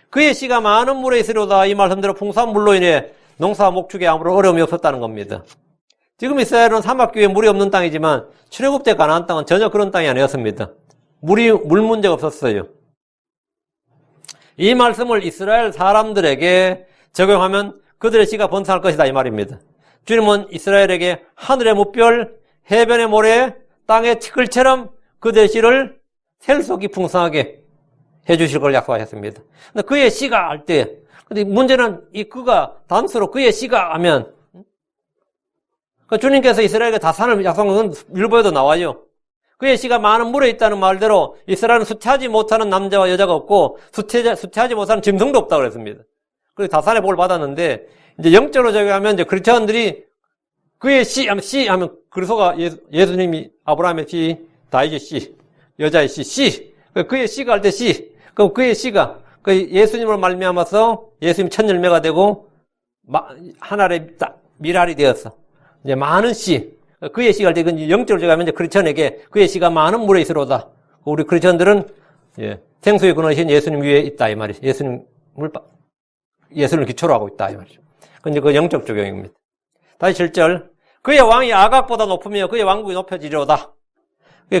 그의 씨가 많은 물에 있으려다 이 말씀대로 풍성한 물로 인해 농사 목축에 아무런 어려움이 없었다는 겁니다. 지금 이스라엘은 사막교에 물이 없는 땅이지만 출애굽 때 가나안 땅은 전혀 그런 땅이 아니었습니다. 물 문제가 없었어요. 이 말씀을 이스라엘 사람들에게 적용하면 그들의 씨가 번성할 것이다 이 말입니다. 주님은 이스라엘에게 하늘의 무별, 해변의 모래, 땅의 티끌처럼 그들의 씨를 셀 수 없게 풍성하게 해주실 걸 약속하셨습니다. 근데 그의 씨가 할 때, 근데 문제는 그가 단수로 그의 씨가 하면, 주님께서 이스라엘에게 다산을 약속한 건 율법에도 나와요. 그의 씨가 많은 물에 있다는 말대로 이스라엘은 수태하지 못하는 남자와 여자가 없고 수태하지 못하는 짐승도 없다고 그랬습니다. 그래서 다산의 복을 받았는데 이제 영적으로 적용하면 이제 크리스천들이 그의 씨 하면 그리스도가 예수님이 아브라함의 씨, 다윗의 씨, 여자의 씨. 그의 씨가 할 때 씨. 그럼 그의 씨가 예수님을 말미암아서 예수님 첫 열매가 되고 하나의 미랄이 되었어. 이제 많은 씨. 그의 씨가 할 때 이건 영적으로 적용하면 이제 크리스천에게 그의 씨가 많은 물에 있으로다. 우리 크리스천들은 생수의 근원이신 예수님 위에 있다 이 말이죠. 예수님을 기초로 하고 있다 이 말이죠. 근데 그 영적 적용입니다. 다시 7절. 그의 왕이 아각보다 높으며 그의 왕국이 높여지리로다.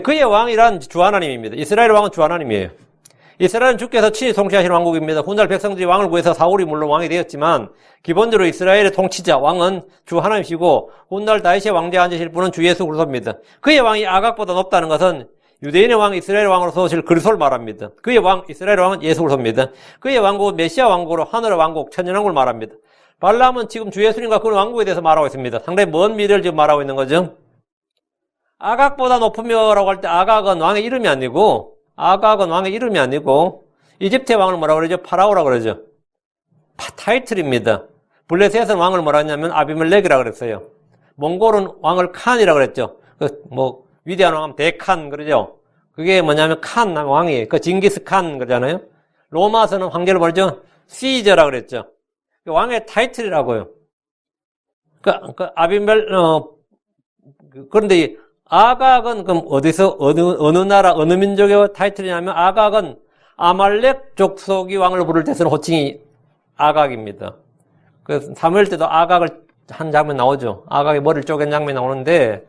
그의 왕이란 주 하나님입니다. 이스라엘 왕은 주 하나님이에요. 이스라엘은 주께서 친히 통치하시는 왕국입니다. 훗날 백성들이 왕을 구해서 사울이 물론 왕이 되었지만 기본적으로 이스라엘의 통치자 왕은 주 하나님이시고 훗날 다윗의 왕좌에 앉으실 분은 주 예수 그리스도입니다. 그의 왕이 아각보다 높다는 것은 유대인의 왕 이스라엘 왕으로서 오실 그리스도를 말합니다. 그의 왕 이스라엘 왕은 예수 그리스도입니다. 그의 왕국은 메시아 왕국으로 하늘의 왕국 천년왕국을 말합니다. 발람은 지금 주 예수님과 그 왕국에 대해서 말하고 있습니다. 상당히 먼 미래를 지금 말하고 있는 거죠. 아각보다 높으며라고 할 때 아각은 왕의 이름이 아니고 이집트의 왕을 뭐라고 그러죠? 파라오라고 그러죠. 타이틀입니다. 블레셋은 왕을 뭐라 했냐면 아비멜렉이라고 그랬어요. 몽골은 왕을 칸이라고 그랬죠. 위대한 왕은 데칸 그러죠. 그게 뭐냐면 칸 왕이 징기스 칸 그러잖아요. 로마서는 황제를 부르죠. 시저라고 그랬죠. 왕의 타이틀이라고요. 그런데 이 아각은 그럼 어디서, 어느 나라, 어느 민족의 타이틀이냐면 아각은 아말렉 족속이 왕을 부를 때 쓰는 호칭이 아각입니다. 그래서 사무엘 때도 아각을 한 장면 나오죠. 아각의 머리를 쪼갠 장면이 나오는데,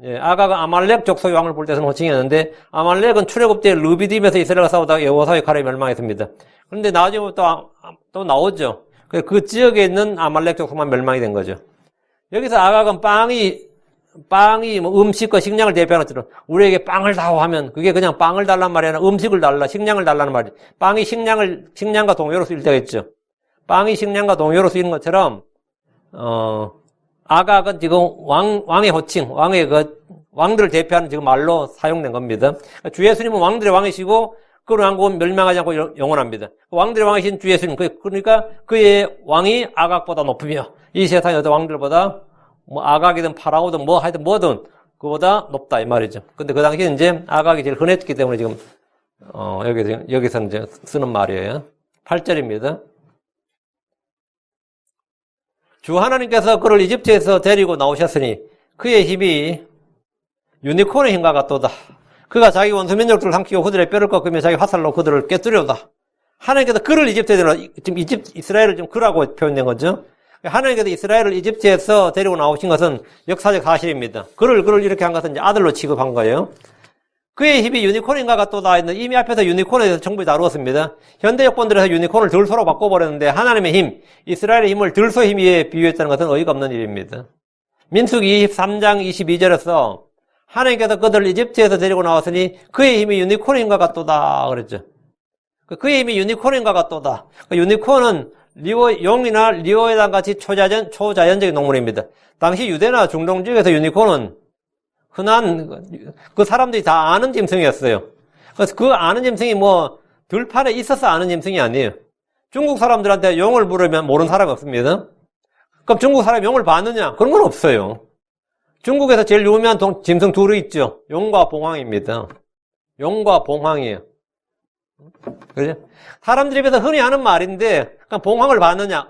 예, 아각은 아말렉 족속의 왕을 부를 때 쓰는 호칭이었는데, 아말렉은 출애굽 때 르비딤에서 이스라엘과 싸우다가 여호사의 칼에 멸망했습니다. 그런데 나중에 또 나오죠. 그 지역에 있는 아말렉 족속만 멸망이 된 거죠. 여기서 아각은 빵이 뭐 음식과 식량을 대표하는 것처럼 우리에게 빵을 다오 하면 그게 그냥 빵을 달란 말이 아니라 음식을 달라, 식량을 달라는 말이죠. 빵이 식량과 동요로 쓰일 때가 있죠. 빵이 식량과 동요로 쓰이는 것처럼, 아각은 지금 왕의 호칭, 왕들을 대표하는 지금 말로 사용된 겁니다. 주 예수님은 왕들의 왕이시고, 그 왕국은 멸망하지 않고 영원합니다. 왕들의 왕이신 주 예수님, 그러니까 그의 왕이 아각보다 높으며, 이 세상의 어떤 왕들보다 뭐 아각이든 파라오든 뭐 하여튼 뭐든 그보다 높다 이 말이죠. 근데 그 당시에 이제 아각이 제일 흔했기 때문에 지금 여기서 이제 쓰는 말이에요. 8절입니다. 주 하나님께서 그를 이집트에서 데리고 나오셨으니 그의 힘이 유니콘의 힘과 같도다. 그가 자기 원수 민족들을 삼키고 그들의 뼈를 꺾으며 자기 화살로 그들을 꿰뚫려다. 하나님께서 그를 이집트에 데리고 지금 이스라엘을 좀 그라고 표현된 거죠. 하나님께서 이스라엘을 이집트에서 데리고 나오신 것은 역사적 사실입니다. 그를 이렇게 한 것은 이제 아들로 취급한 거예요. 그의 힘이 유니콘인가 같도다 했는데 이미 앞에서 유니콘에 대해서 충분히 다루었습니다. 현대 여권들에서 유니콘을 들소로 바꿔버렸는데 하나님의 힘, 이스라엘의 힘을 들소 힘에 비유했다는 것은 어이가 없는 일입니다. 민수기 23장 22절에서 하나님께서 그들을 이집트에서 데리고 나왔으니 그의 힘이 유니콘인가 같도다 그랬죠. 그의 힘이 유니콘인가 같도다. 유니콘은 용이나 리오에단 같이 초자연적인 동물입니다. 당시 유대나 중동 지역에서 유니콘은 흔한 그 사람들이 다 아는 짐승이었어요. 그래서 그 아는 짐승이 뭐 들판에 있어서 아는 짐승이 아니에요. 중국 사람들한테 용을 부르면 모르는 사람이 없습니다. 그럼 중국 사람이 용을 봤느냐? 그런 건 없어요. 중국에서 제일 유명한 짐승 둘이 있죠. 용과 봉황입니다. 용과 봉황이에요. 그죠? 사람들이 입에서 흔히 하는 말인데, 그냥 봉황을 봤느냐?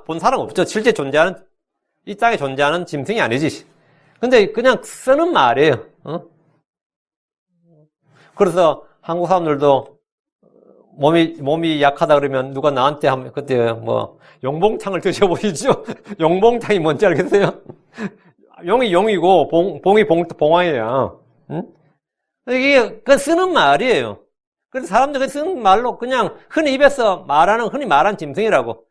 본 사람 없죠. 실제 이 땅에 존재하는 짐승이 아니지. 근데 그냥 쓰는 말이에요. 그래서 한국 사람들도 몸이 약하다 그러면 누가 나한테 하면 그때 뭐 용봉탕을 드셔보시죠. 용봉탕이 뭔지 알겠어요? 용이 용이고 봉이 봉황이에요. 응? 이게 그 쓰는 말이에요. 그래서 사람들이 쓰는 말로 그냥 흔히 말하는 짐승이라고.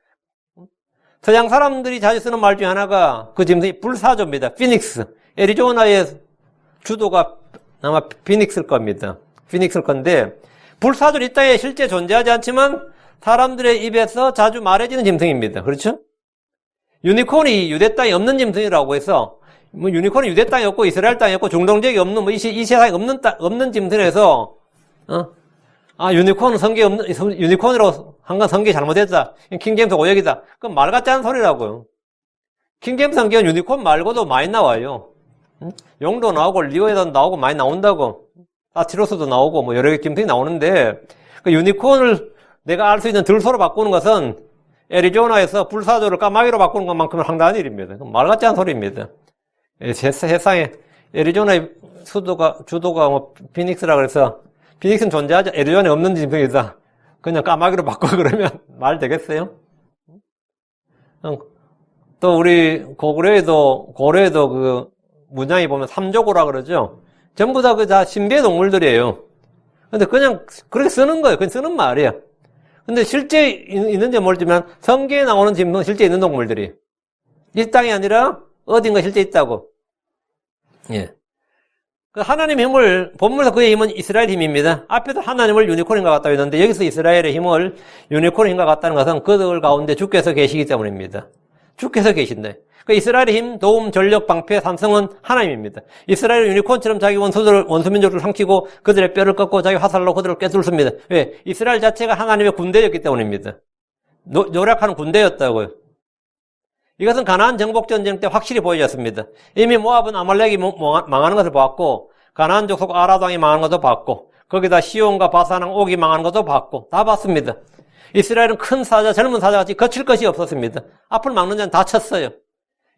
서양 사람들이 자주 쓰는 말 중에 하나가 그 짐승이 불사조입니다. 피닉스. 애리조나의 주도가 아마 피닉스일 겁니다. 피닉스일 건데 불사조는 이 땅에 실제 존재하지 않지만 사람들의 입에서 자주 말해지는 짐승입니다. 그렇죠? 유니콘이 유대 땅에 없는 짐승이라고 해서 뭐 유니콘이 유대 땅에 없고 이스라엘 땅에 없고 중동 지역에 없는 뭐 이 세상에 없는 짐승에서 유니콘은 성경에 없는 유니콘으로 한 건 성경이 잘못했다. 킹제임스 오역이다. 그건 말 같지 않은 소리라고요. 킹제임스 성경은 유니콘 말고도 많이 나와요. 용도 나오고 리오에도 나오고 많이 나온다고. 아티로스도 나오고 뭐 여러 개 짐승이 나오는데 그 유니콘을 내가 알 수 있는 들소로 바꾸는 것은 애리조나에서 불사조를 까마귀로 바꾸는 것만큼은 황당한 일입니다. 말 같지 않은 소리입니다. 세상에 애리조나의 주도가 뭐 피닉스라 그래서 피닉스는 존재하지 애리조나에 없는 짐승이다. 그냥 까마귀로 바꿔 그러면 말 되겠어요? 또 우리 고려에도 그 문양이 보면 삼조고라 그러죠. 전부 다 신비의 동물들이에요. 근데 그냥 그렇게 쓰는 거예요. 그냥 쓰는 말이에요. 근데 실제 있는지 모르지만 성경에 나오는 짐승은 실제 있는 동물들이 이 땅이 아니라 어딘가 실제 있다고. 예. 하나님의 힘을 본문에서 그의 힘은 이스라엘 힘입니다. 앞에도 하나님을 유니콘인과 같다고 했는데 여기서 이스라엘의 힘을 유니콘인과 같다는 것은 그들 가운데 주께서 계시기 때문입니다. 주께서 계신다. 그 이스라엘의 힘, 도움, 전력, 방패, 삼성은 하나님입니다. 이스라엘 유니콘처럼 자기 원수민족을 삼키고 그들의 뼈를 꺾고 자기 화살로 그들을 꿰뚫습니다. 왜? 이스라엘 자체가 하나님의 군대였기 때문입니다. 노력하는 군대였다고요. 이것은 가나안 정복 전쟁 때 확실히 보여졌습니다. 이미 모압은 아말렉이 망하는 것을 봤고 가나안 족속 아랍 왕이 망하는 것도 봤고 거기다 시온과 바산 왕 옥이 망하는 것도 봤고 다 봤습니다. 이스라엘은 큰 사자, 젊은 사자같이 거칠 것이 없었습니다. 앞을 막는 자는 다 쳤어요.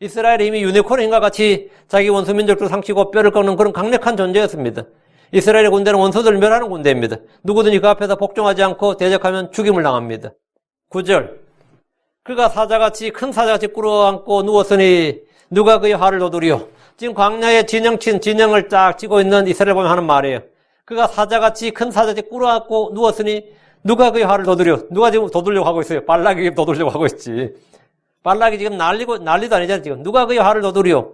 이스라엘이 이미 유니콘인과 같이 자기 원수 민족도 삼키고 뼈를 꺾는 그런 강력한 존재였습니다. 이스라엘의 군대는 원수들을 멸하는 군대입니다. 누구든지 그 앞에서 복종하지 않고 대적하면 죽임을 당합니다. 9절. 그가 사자같이 큰 사자같이 꿇어앉고 누웠으니 누가 그의 화를 도두리요. 지금 광야에 진영을 쫙 찌고 있는 이스라엘 보면 하는 말이에요. 그가 사자같이 큰 사자같이 꿇어앉고 누웠으니 누가 그의 화를 도두려. 누가 지금 도두려고 하고 있어요. 발락이 도두려고 하고 있지. 발락이 지금 난리도 아니잖아요. 지금 누가 그의 화를 도두려.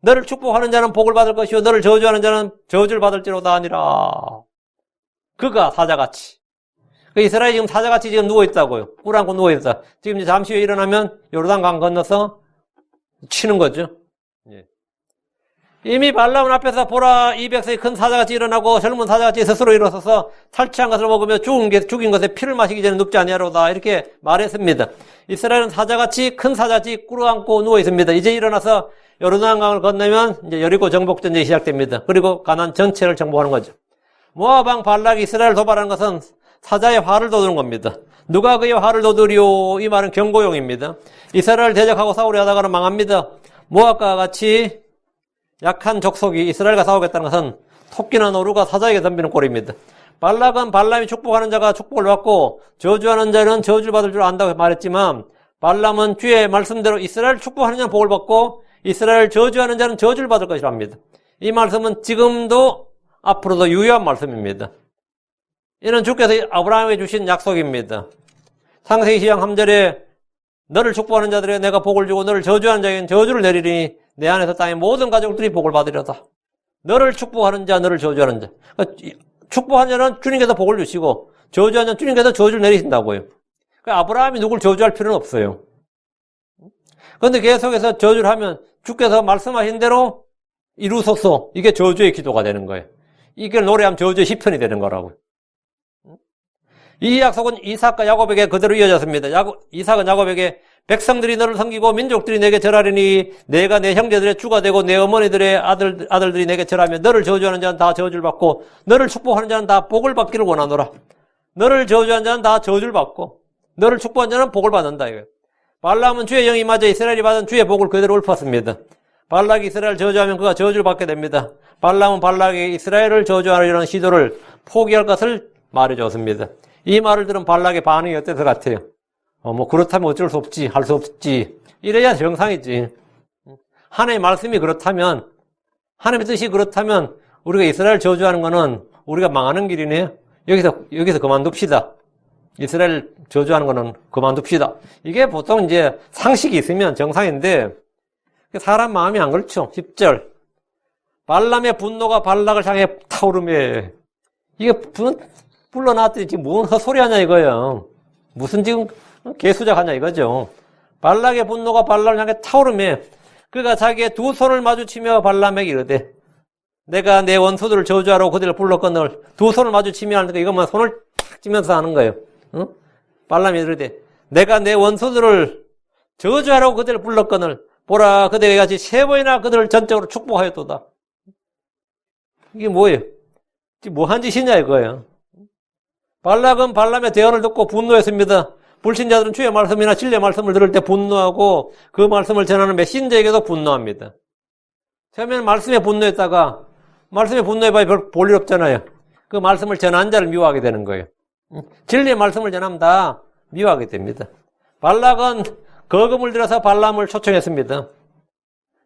너를 축복하는 자는 복을 받을 것이요 너를 저주하는 자는 저주를 받을지로다 아니라. 그가 사자같이. 이스라엘이 지금 사자같이 지금 누워있다고요. 꿇어앉고 누워있다. 지금 이제 잠시 후에 일어나면 요르단강 건너서 치는 거죠. 예. 이미 발람은 앞에서 보라 이 백성이 큰 사자같이 일어나고 젊은 사자같이 스스로 일어서서 탈취한 것을 먹으며 죽인 것에 피를 마시기 전에 눕지 아니하로다 이렇게 말했습니다. 이스라엘은 사자같이 큰 사자같이 꿇어앉고 누워 있습니다. 이제 일어나서 요르단강을 건너면 이제 여리고 정복 전쟁이 시작됩니다. 그리고 가나안 전체를 정복하는 거죠. 모압 왕 발락이 이스라엘을 도발하는 것은 사자의 화를 돋우는 겁니다. 누가 그의 화를 돋우리요? 이 말은 경고용입니다. 이스라엘을 대적하고 싸우려 하다가는 망합니다. 모압과 같이 약한 족속이 이스라엘과 싸우겠다는 것은 토끼나 노루가 사자에게 덤비는 꼴입니다. 발락은 발람이 축복하는 자가 축복을 받고 저주하는 자는 저주를 받을 줄 안다고 말했지만 발람은 주의 말씀대로 이스라엘 축복하는 자는 복을 받고 이스라엘 저주하는 자는 저주를 받을 것이라 합니다. 이 말씀은 지금도 앞으로도 유효한 말씀입니다. 이는 주께서 아브라함에게 주신 약속입니다. 창세기 12장 3절에 너를 축복하는 자들에게 내가 복을 주고 너를 저주하는 자에게는 저주를 내리니 내 안에서 땅의 모든 가족들이 복을 받으려다. 너를 축복하는 자, 너를 저주하는 자. 그러니까 축복하는 자는 주님께서 복을 주시고 저주하는 자는 주님께서 저주를 내리신다고요. 그러니까 아브라함이 누굴 저주할 필요는 없어요. 그런데 계속해서 저주를 하면 주께서 말씀하신 대로 이루소서. 이게 저주의 기도가 되는 거예요. 이걸 노래하면 저주의 시편이 되는 거라고요. 이 약속은 이삭과 야곱에게 그대로 이어졌습니다. 이삭은 야곱에게 백성들이 너를 섬기고 민족들이 내게 절하리니 내가 내 형제들의 주가 되고 내 어머니들의 아들들이 내게 절하며 너를 저주하는 자는 다 저주를 받고 너를 축복하는 자는 다 복을 받기를 원하노라. 너를 저주하는 자는 다 저주를 받고 너를 축복하는 자는 복을 받는다. 이거예요. 발람은 주의 영이 맞아 이스라엘이 받은 주의 복을 그대로 읊었습니다. 발락이 이스라엘을 저주하면 그가 저주를 받게 됩니다. 발람은 발락이 이스라엘을 저주하려는 시도를 포기할 것을 말해줬습니다. 이 말을 들은 발락의 반응이 어땠을 것 같아요? 그렇다면 어쩔 수 없지, 할 수 없지. 이래야 정상이지. 하나님의 말씀이 그렇다면, 하나님의 뜻이 그렇다면, 우리가 이스라엘 저주하는 거는 우리가 망하는 길이네. 여기서 그만둡시다. 이스라엘 저주하는 거는 그만둡시다. 이게 보통 이제 상식이 있으면 정상인데, 사람 마음이 안 그렇죠. 10절. 발람의 분노가 발락을 향해 타오르며, 이게 불러놨더니 지금 뭔 헛소리 하냐 이거예요. 무슨 지금 개수작 하냐 이거죠. 발락의 분노가 발람을 향해 타오르며 그가 자기의 두 손을 마주치며 발람에게 이르되 내가 내 원수들을 저주하라고 그들을 불렀거늘 두 손을 마주치며 하는데 이것만 손을 탁 치면서 하는 거예요. 응? 발람이 이르되 내가 내 원수들을 저주하라고 그들을 불렀거늘 보라 그들에게 같이 세 번이나 그들을 전적으로 축복하였도다. 이게 뭐예요? 뭐 한 짓이냐 이거예요. 발락은 발람의 대언을 듣고 분노했습니다. 불신자들은 주의 말씀이나 진리의 말씀을 들을 때 분노하고 그 말씀을 전하는 메신저에게도 분노합니다. 처음에는 말씀에 분노했다가 말씀에 분노해봐야 별 볼 일 없잖아요. 그 말씀을 전한 자를 미워하게 되는 거예요. 진리의 말씀을 전하면 다 미워하게 됩니다. 발락은 거금을 들여서 발람을 초청했습니다.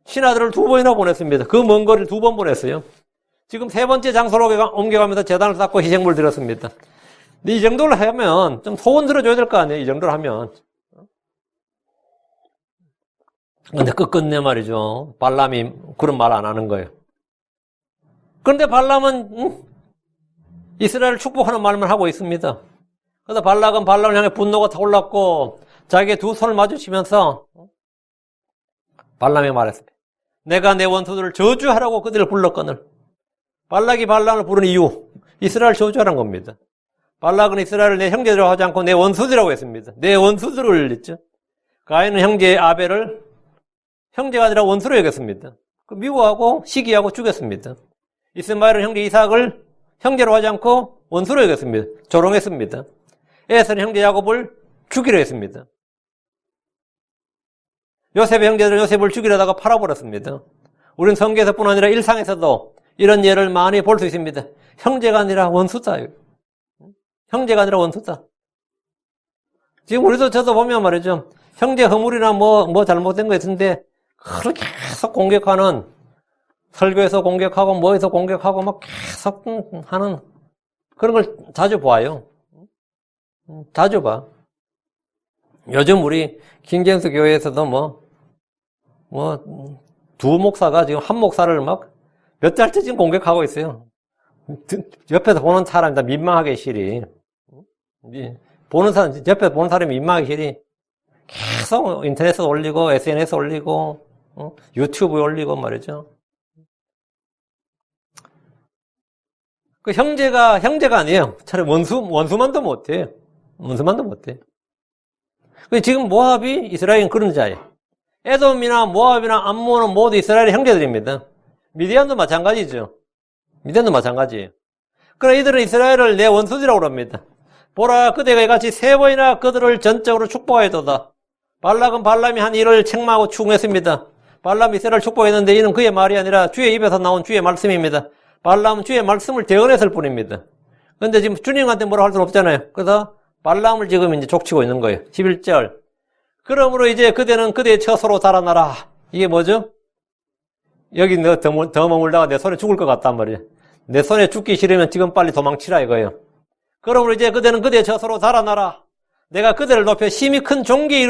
신하들을 2번이나 보냈습니다. 그 먼 거리를 2번 보냈어요. 지금 3번째 장소로 옮겨가면서 제단을 쌓고 희생물을 드렸습니다. 이 정도를 하면 좀 소원 들어줘야 될 거 아니에요. 이 정도를 하면. 근데 끝끝내 말이죠. 발람이 그런 말 안 하는 거예요. 그런데 발람은 이스라엘을 축복하는 말만 하고 있습니다. 그래서 발락은 발람을 향해 분노가 타올랐고 자기의 두 손을 마주치면서 발람이 말했습니다. 내가 내 원수들을 저주하라고 그들을 불렀거늘. 발락이 발람을 부른 이유 이스라엘 저주하는 겁니다. 발락은 이스라엘을 내 형제들이라고 하지 않고 내 원수들이라고 했습니다. 내 원수들을 했죠. 가인은 형제 아벨을 형제가 아니라 원수로 여겼습니다. 미워하고 시기하고 죽였습니다. 이스마엘은 형제 이삭을 형제로 하지 않고 원수로 여겼습니다. 조롱했습니다. 에서는 형제 야곱을 죽이려 했습니다. 요셉의 형제들은 요셉을 죽이려다가 팔아버렸습니다. 우리는 성경에서뿐 아니라 일상에서도 이런 예를 많이 볼 수 있습니다. 형제가 아니라 원수다. 형제가 아니라 원수다. 지금 우리도 저도 보면 말이죠. 형제 허물이나 뭐 잘못된 거 있는데 그렇게 계속 공격하는, 설교에서 공격하고 뭐에서 공격하고 막 계속 하는 그런 걸 자주 봐요. 자주 봐. 요즘 우리 킹제임스 교회에서도 두 목사가 지금 한 목사를 막 몇 달째 지금 공격하고 있어요. 옆에서 보는 사람이 다 민망하게 싫이. 옆에서 보는 사람이 민망하게 싫이. 계속 인터넷에 올리고, SNS 올리고, 유튜브에 올리고 말이죠. 그 형제가 아니에요. 차라리 원수만도 못해. 원수만도 못해. 지금 모압이 이스라엘은 그런 자예요. 에돔이나 모압이나 암몬은 모두 이스라엘의 형제들입니다. 미디안도 마찬가지죠. 미디안도 마찬가지예요. 그러나 이들은 이스라엘을 내 원수들이라고 합니다. 보라, 그대가 이같이 세 번이나 그들을 전적으로 축복하였도다. 발락은 발람이 한 일을 책망하고 추궁했습니다. 발람이 이스라엘을 축복했는데 이는 그의 말이 아니라 주의 입에서 나온 주의 말씀입니다. 발람은 주의 말씀을 대언했을 뿐입니다. 그런데 지금 주님한테 뭐라 할 수는 없잖아요. 그래서 발람을 지금 이제 족치고 있는 거예요. 11절. 그러므로 이제 그대는 그대의 처소로 달아나라. 이게 뭐죠? 여기 너 더 머물다가 내 손에 죽을 것 같단 말이에요. 내 손에 죽기 싫으면 지금 빨리 도망치라 이거예요. 그러므로 이제 그대는 그대의 처소로 달아나라. 내가 그대를 높여 심히 큰 종기에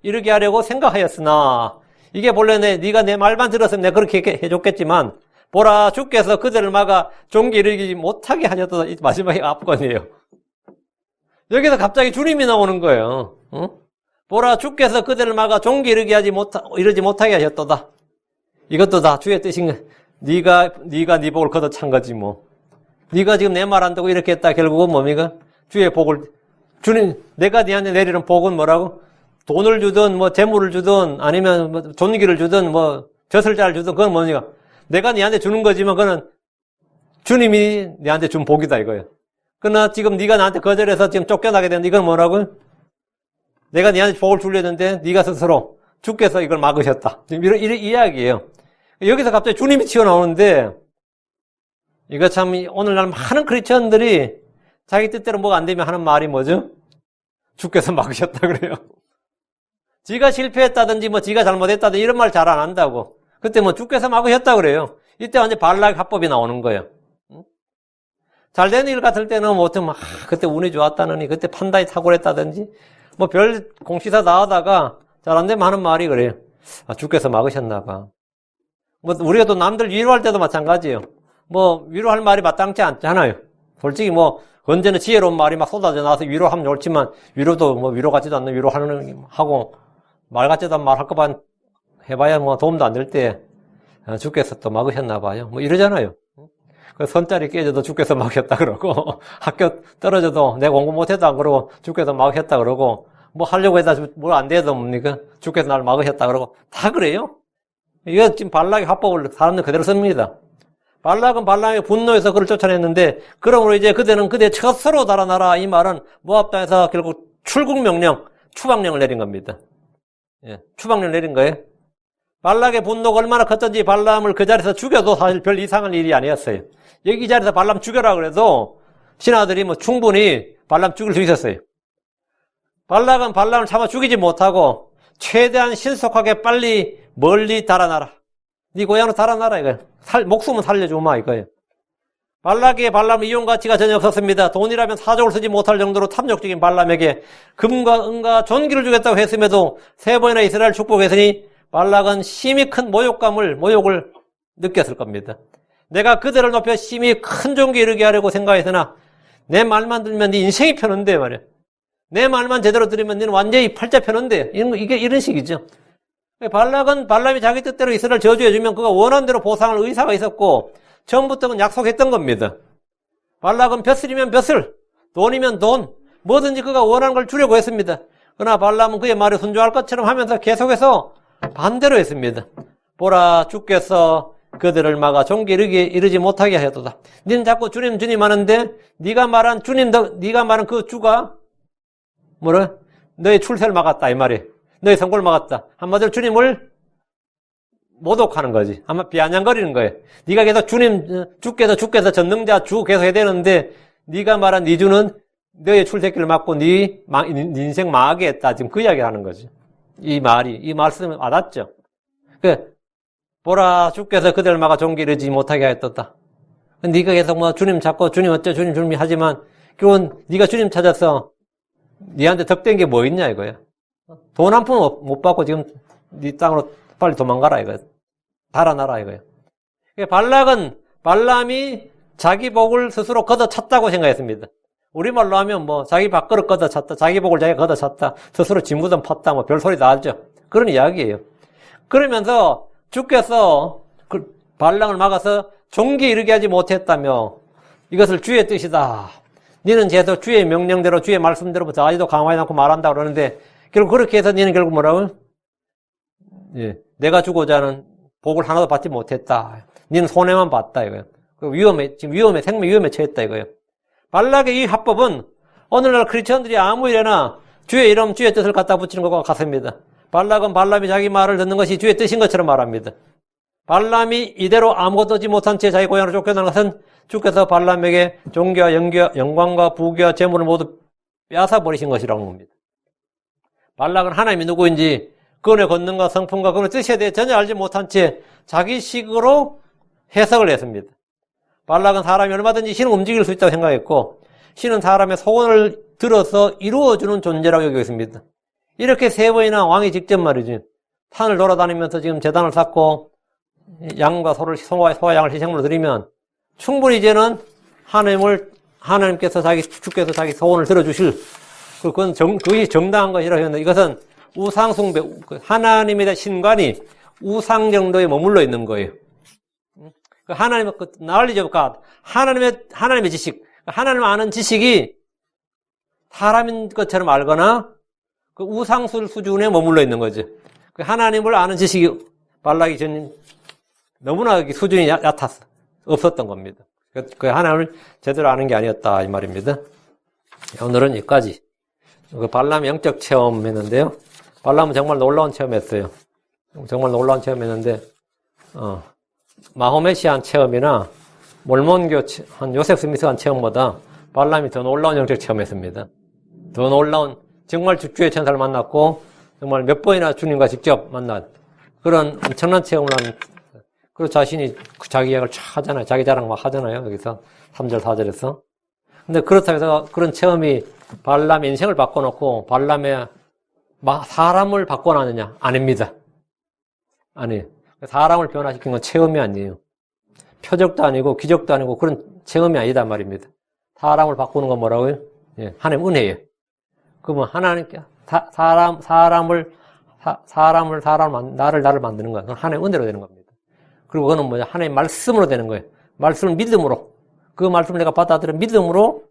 이르게 하려고 생각하였으나, 이게 본래 네가 내 말만 들었으면 내가 그렇게 해줬겠지만, 보라, 주께서 그대를 막아 종기에 이르지 못하게 하셨다. 이 마지막에 앞권이에요. 여기서 갑자기 주님이 나오는 거예요. 보라, 주께서 그대를 막아 종기에 이르지 못하게 하셨도다. 이것도 다 주의 뜻인 거야. 네가 네 복을 걷어 찬 거지 뭐. 네가 지금 내 말 안 듣고 이렇게 했다. 결국은 뭡니까? 주의 복을, 주님, 내가 네한테 내리는 복은 뭐라고? 돈을 주든 뭐 재물을 주든 아니면 뭐 존귀를 주든 뭐 벼슬자를 주든 그건 뭡니까? 내가 네한테 주는 거지만 그거는 주님이 네한테 준 복이다 이거예요. 그러나 지금 네가 나한테 거절해서 지금 쫓겨나게 되는데 이건 뭐라고요? 내가 네한테 복을 주려 했는데 네가 스스로 주께서 이걸 막으셨다. 지금 이런 이야기예요. 여기서 갑자기 주님이 튀어나오는데, 이거 참 오늘날 많은 크리스천들이 자기 뜻대로 뭐가 안 되면 하는 말이 뭐죠? 주께서 막으셨다 그래요. 지가 실패했다든지 뭐 지가 잘못했다든지 이런 말 잘 안 한다고. 그때 뭐 주께서 막으셨다 그래요. 이때 완전 발락 합법이 나오는 거예요. 잘 되는 일 같을 때는 뭐 어떤 그때 운이 좋았다느니 그때 판단이 탁월했다든지 뭐 별 공시사 나오다가 잘 안 되면 하는 말이 그래요. 주께서 막으셨나 봐. 뭐 우리가 또 남들 위로할 때도 마찬가지예요. 뭐 위로할 말이 마땅치 않잖아요. 솔직히 뭐 언제는 지혜로운 말이 막 쏟아져 나와서 위로하면 좋지만 위로도 뭐 위로 같지도 않는 위로하는 하고 말 같지도 않은 말 할 것만 해봐야 뭐 도움도 안 될 때 주께서 또 막으셨나 봐요. 뭐 이러잖아요. 그 선짜리 깨져도 주께서 막으셨다 그러고 학교 떨어져도 내가 공부 못해도 안 그러고 주께서 막으셨다 그러고 뭐 하려고 해도 뭘 안 돼도 뭡니까? 주께서 날 막으셨다 그러고 다 그래요. 이거 지금 발락의 합법을 사람들 그대로 씁니다. 발락은 발람의 분노에서 그를 쫓아냈는데 그러므로 이제 그대는 그대 처소로 달아나라. 이 말은 모압 땅에서 결국 출국 명령, 추방령을 내린 겁니다. 예, 추방령을 내린 거예요. 발락의 분노가 얼마나 컸던지 발람을 그 자리에서 죽여도 사실 별 이상한 일이 아니었어요. 여기 이 자리에서 발람 죽여라 그래도 신하들이 뭐 충분히 발람 죽일 수 있었어요. 발락은 발람을 잡아 죽이지 못하고 최대한 신속하게 빨리 멀리 달아나라. 네 고향으로 달아나라 이거예요. 목숨은 살려주마 이거예요. 발락의 발람 이용 가치가 전혀 없었습니다. 돈이라면 사족을 쓰지 못할 정도로 탐욕적인 발람에게 금과 은과 존귀를 주겠다고 했음에도 세 번이나 이스라엘 축복했으니 발락은 심히 큰 모욕을 느꼈을 겁니다. 내가 그들을 높여 심히 큰 존귀에 이르게 하려고 생각했으나 내 말만 들으면 네 인생이 펴는데 말이야. 내 말만 제대로 들으면 너는 완전히 팔자 펴는데 이게 이런 식이죠. 발락은 발람이 자기 뜻대로 이스라엘 저주해주면 그가 원하는 대로 보상할 의사가 있었고 처음부터는 약속했던 겁니다. 발락은 벼슬이면 벼슬, 돈이면 돈, 뭐든지 그가 원하는 걸 주려고 했습니다. 그러나 발람은 그의 말에 순종할 것처럼 하면서 계속해서 반대로 했습니다. 보라, 주께서 그들을 막아 종기에 이르지 못하게 하였도다. 너는 자꾸 주님 하는데 네가 말한 그 주가 너의 출세를 막았다 이 말이에요. 너의 성공을 막았다. 한마디로 주님을 모독하는 거지. 아마 비아냥거리는 거예요. 네가 계속 주께서 전능자 주 계속 해야 되는데 네가 말한 네 주는 너의 출세길을 막고 네 인생 망하게 했다. 지금 그 이야기를 하는 거지. 이 말씀이 와닿죠. 보라 주께서 그들을 막아 종기 이르지 못하게 하였다. 네가 계속 뭐 주님 찾고 주님 어째 주님 하지만 결국은 네가 주님 찾아서 네한테 덕된 게 뭐 있냐 이거야. 돈 한 푼 못 받고 지금 네 땅으로 빨리 도망가라 이거야. 달아나라 이거야. 발람이 자기 복을 스스로 걷어찼다고 생각했습니다. 우리말로 하면 뭐 자기 밥그릇 걷어찼다, 자기 복을 자기가 걷어찼다, 스스로 진무전 팠다, 뭐 별소리 다 하죠. 그런 이야기예요. 그러면서 주께서 발람을 막아서 종기 이르게 하지 못했다며 이것을 주의 뜻이다. 너는 계속 주의 명령대로 주의 말씀대로부터 아직도 강화해 놓고 말한다 그러는데 결국 그렇게 해서 너는 결국 뭐라고요? 예, 내가 주고자 하는 복을 하나도 받지 못했다. 너는 손해만 봤다 이거예요. 지금 생명 위험에 처했다 이거예요. 발락의 이 합법은 오늘날 크리스천들이 아무 일에나 주의 이름, 주의 뜻을 갖다 붙이는 것과 같습니다. 발락은 발람이 자기 말을 듣는 것이 주의 뜻인 것처럼 말합니다. 발람이 이대로 아무것도 하지 못한 채 자기 고향으로 쫓겨나는 것은 주께서 발람에게 종교와 영광과 부귀와 재물을 모두 빼앗아버리신 것이라는 겁니다. 발락은 하나님이 누구인지 그분의 권능과 성품과 그분의 뜻에 대해 전혀 알지 못한 채 자기 식으로 해석을 했습니다. 발락은 사람이 얼마든지 신을 움직일 수 있다고 생각했고 신은 사람의 소원을 들어서 이루어주는 존재라고 여기고 있습니다. 이렇게 세 번이나 왕이 직접 말이지 산을 돌아다니면서 지금 제단을 쌓고 양과 소와 양을 희생물로 드리면 충분히 이제는 하나님께서 주께서 자기 소원을 들어주실 그것이 정당한 것이라고 했는데 이것은 우상숭배, 하나님에 대한 신관이 우상 정도에 머물러 있는 거예요. 하나님의 knowledge of God, 하나님의 지식, 하나님 아는 지식이 사람인 것처럼 알거나 그 우상술 수준에 머물러 있는 거죠. 하나님을 아는 지식이 발락이 전 너무나 수준이 얕았어. 없었던 겁니다. 그 하나님을 제대로 아는 게 아니었다 이 말입니다. 오늘은 여기까지. 발람의 영적 체험했는데요. 발람은 정말 놀라운 체험했어요. 정말 놀라운 체험했는데 마호메시안 체험이나 몰몬교 한 요셉 스미스 한 체험보다 발람이 더 놀라운 영적 체험했습니다. 더 놀라운 정말 주의 천사를 만났고 정말 몇 번이나 주님과 직접 만난 그런 엄청난 체험을 한 그리고 자신이 자기 이야기를 하잖아요. 자기 자랑 막 하잖아요. 여기서 3절 4절에서. 근데 그렇다고 해서 그런 체험이 발람의 인생을 바꿔놓고 발람의 사람을 바꿔놨느냐? 아닙니다. 아니, 사람을 변화시킨 건 체험이 아니에요. 표적도 아니고 기적도 아니고 그런 체험이 아니다 말입니다. 사람을 바꾸는 건 뭐라고요? 예, 하나님 은혜예요. 그러면 하나님께 나를 만드는 거야. 그건 하나님 은혜로 되는 겁니다. 그리고 그거는 뭐냐? 하나님 말씀으로 되는 거예요. 말씀을 믿음으로. 그 말씀을 내가 받아들여 믿음으로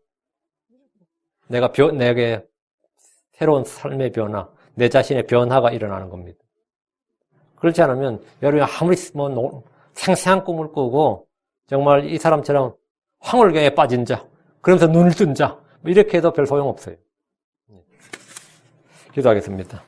내게 새로운 삶의 변화, 내 자신의 변화가 일어나는 겁니다. 그렇지 않으면 여러분이 아무리 생생한 꿈을 꾸고 정말 이 사람처럼 황홀경에 빠진 자, 그러면서 눈을 뜬 자, 이렇게 해도 별 소용없어요. 기도하겠습니다.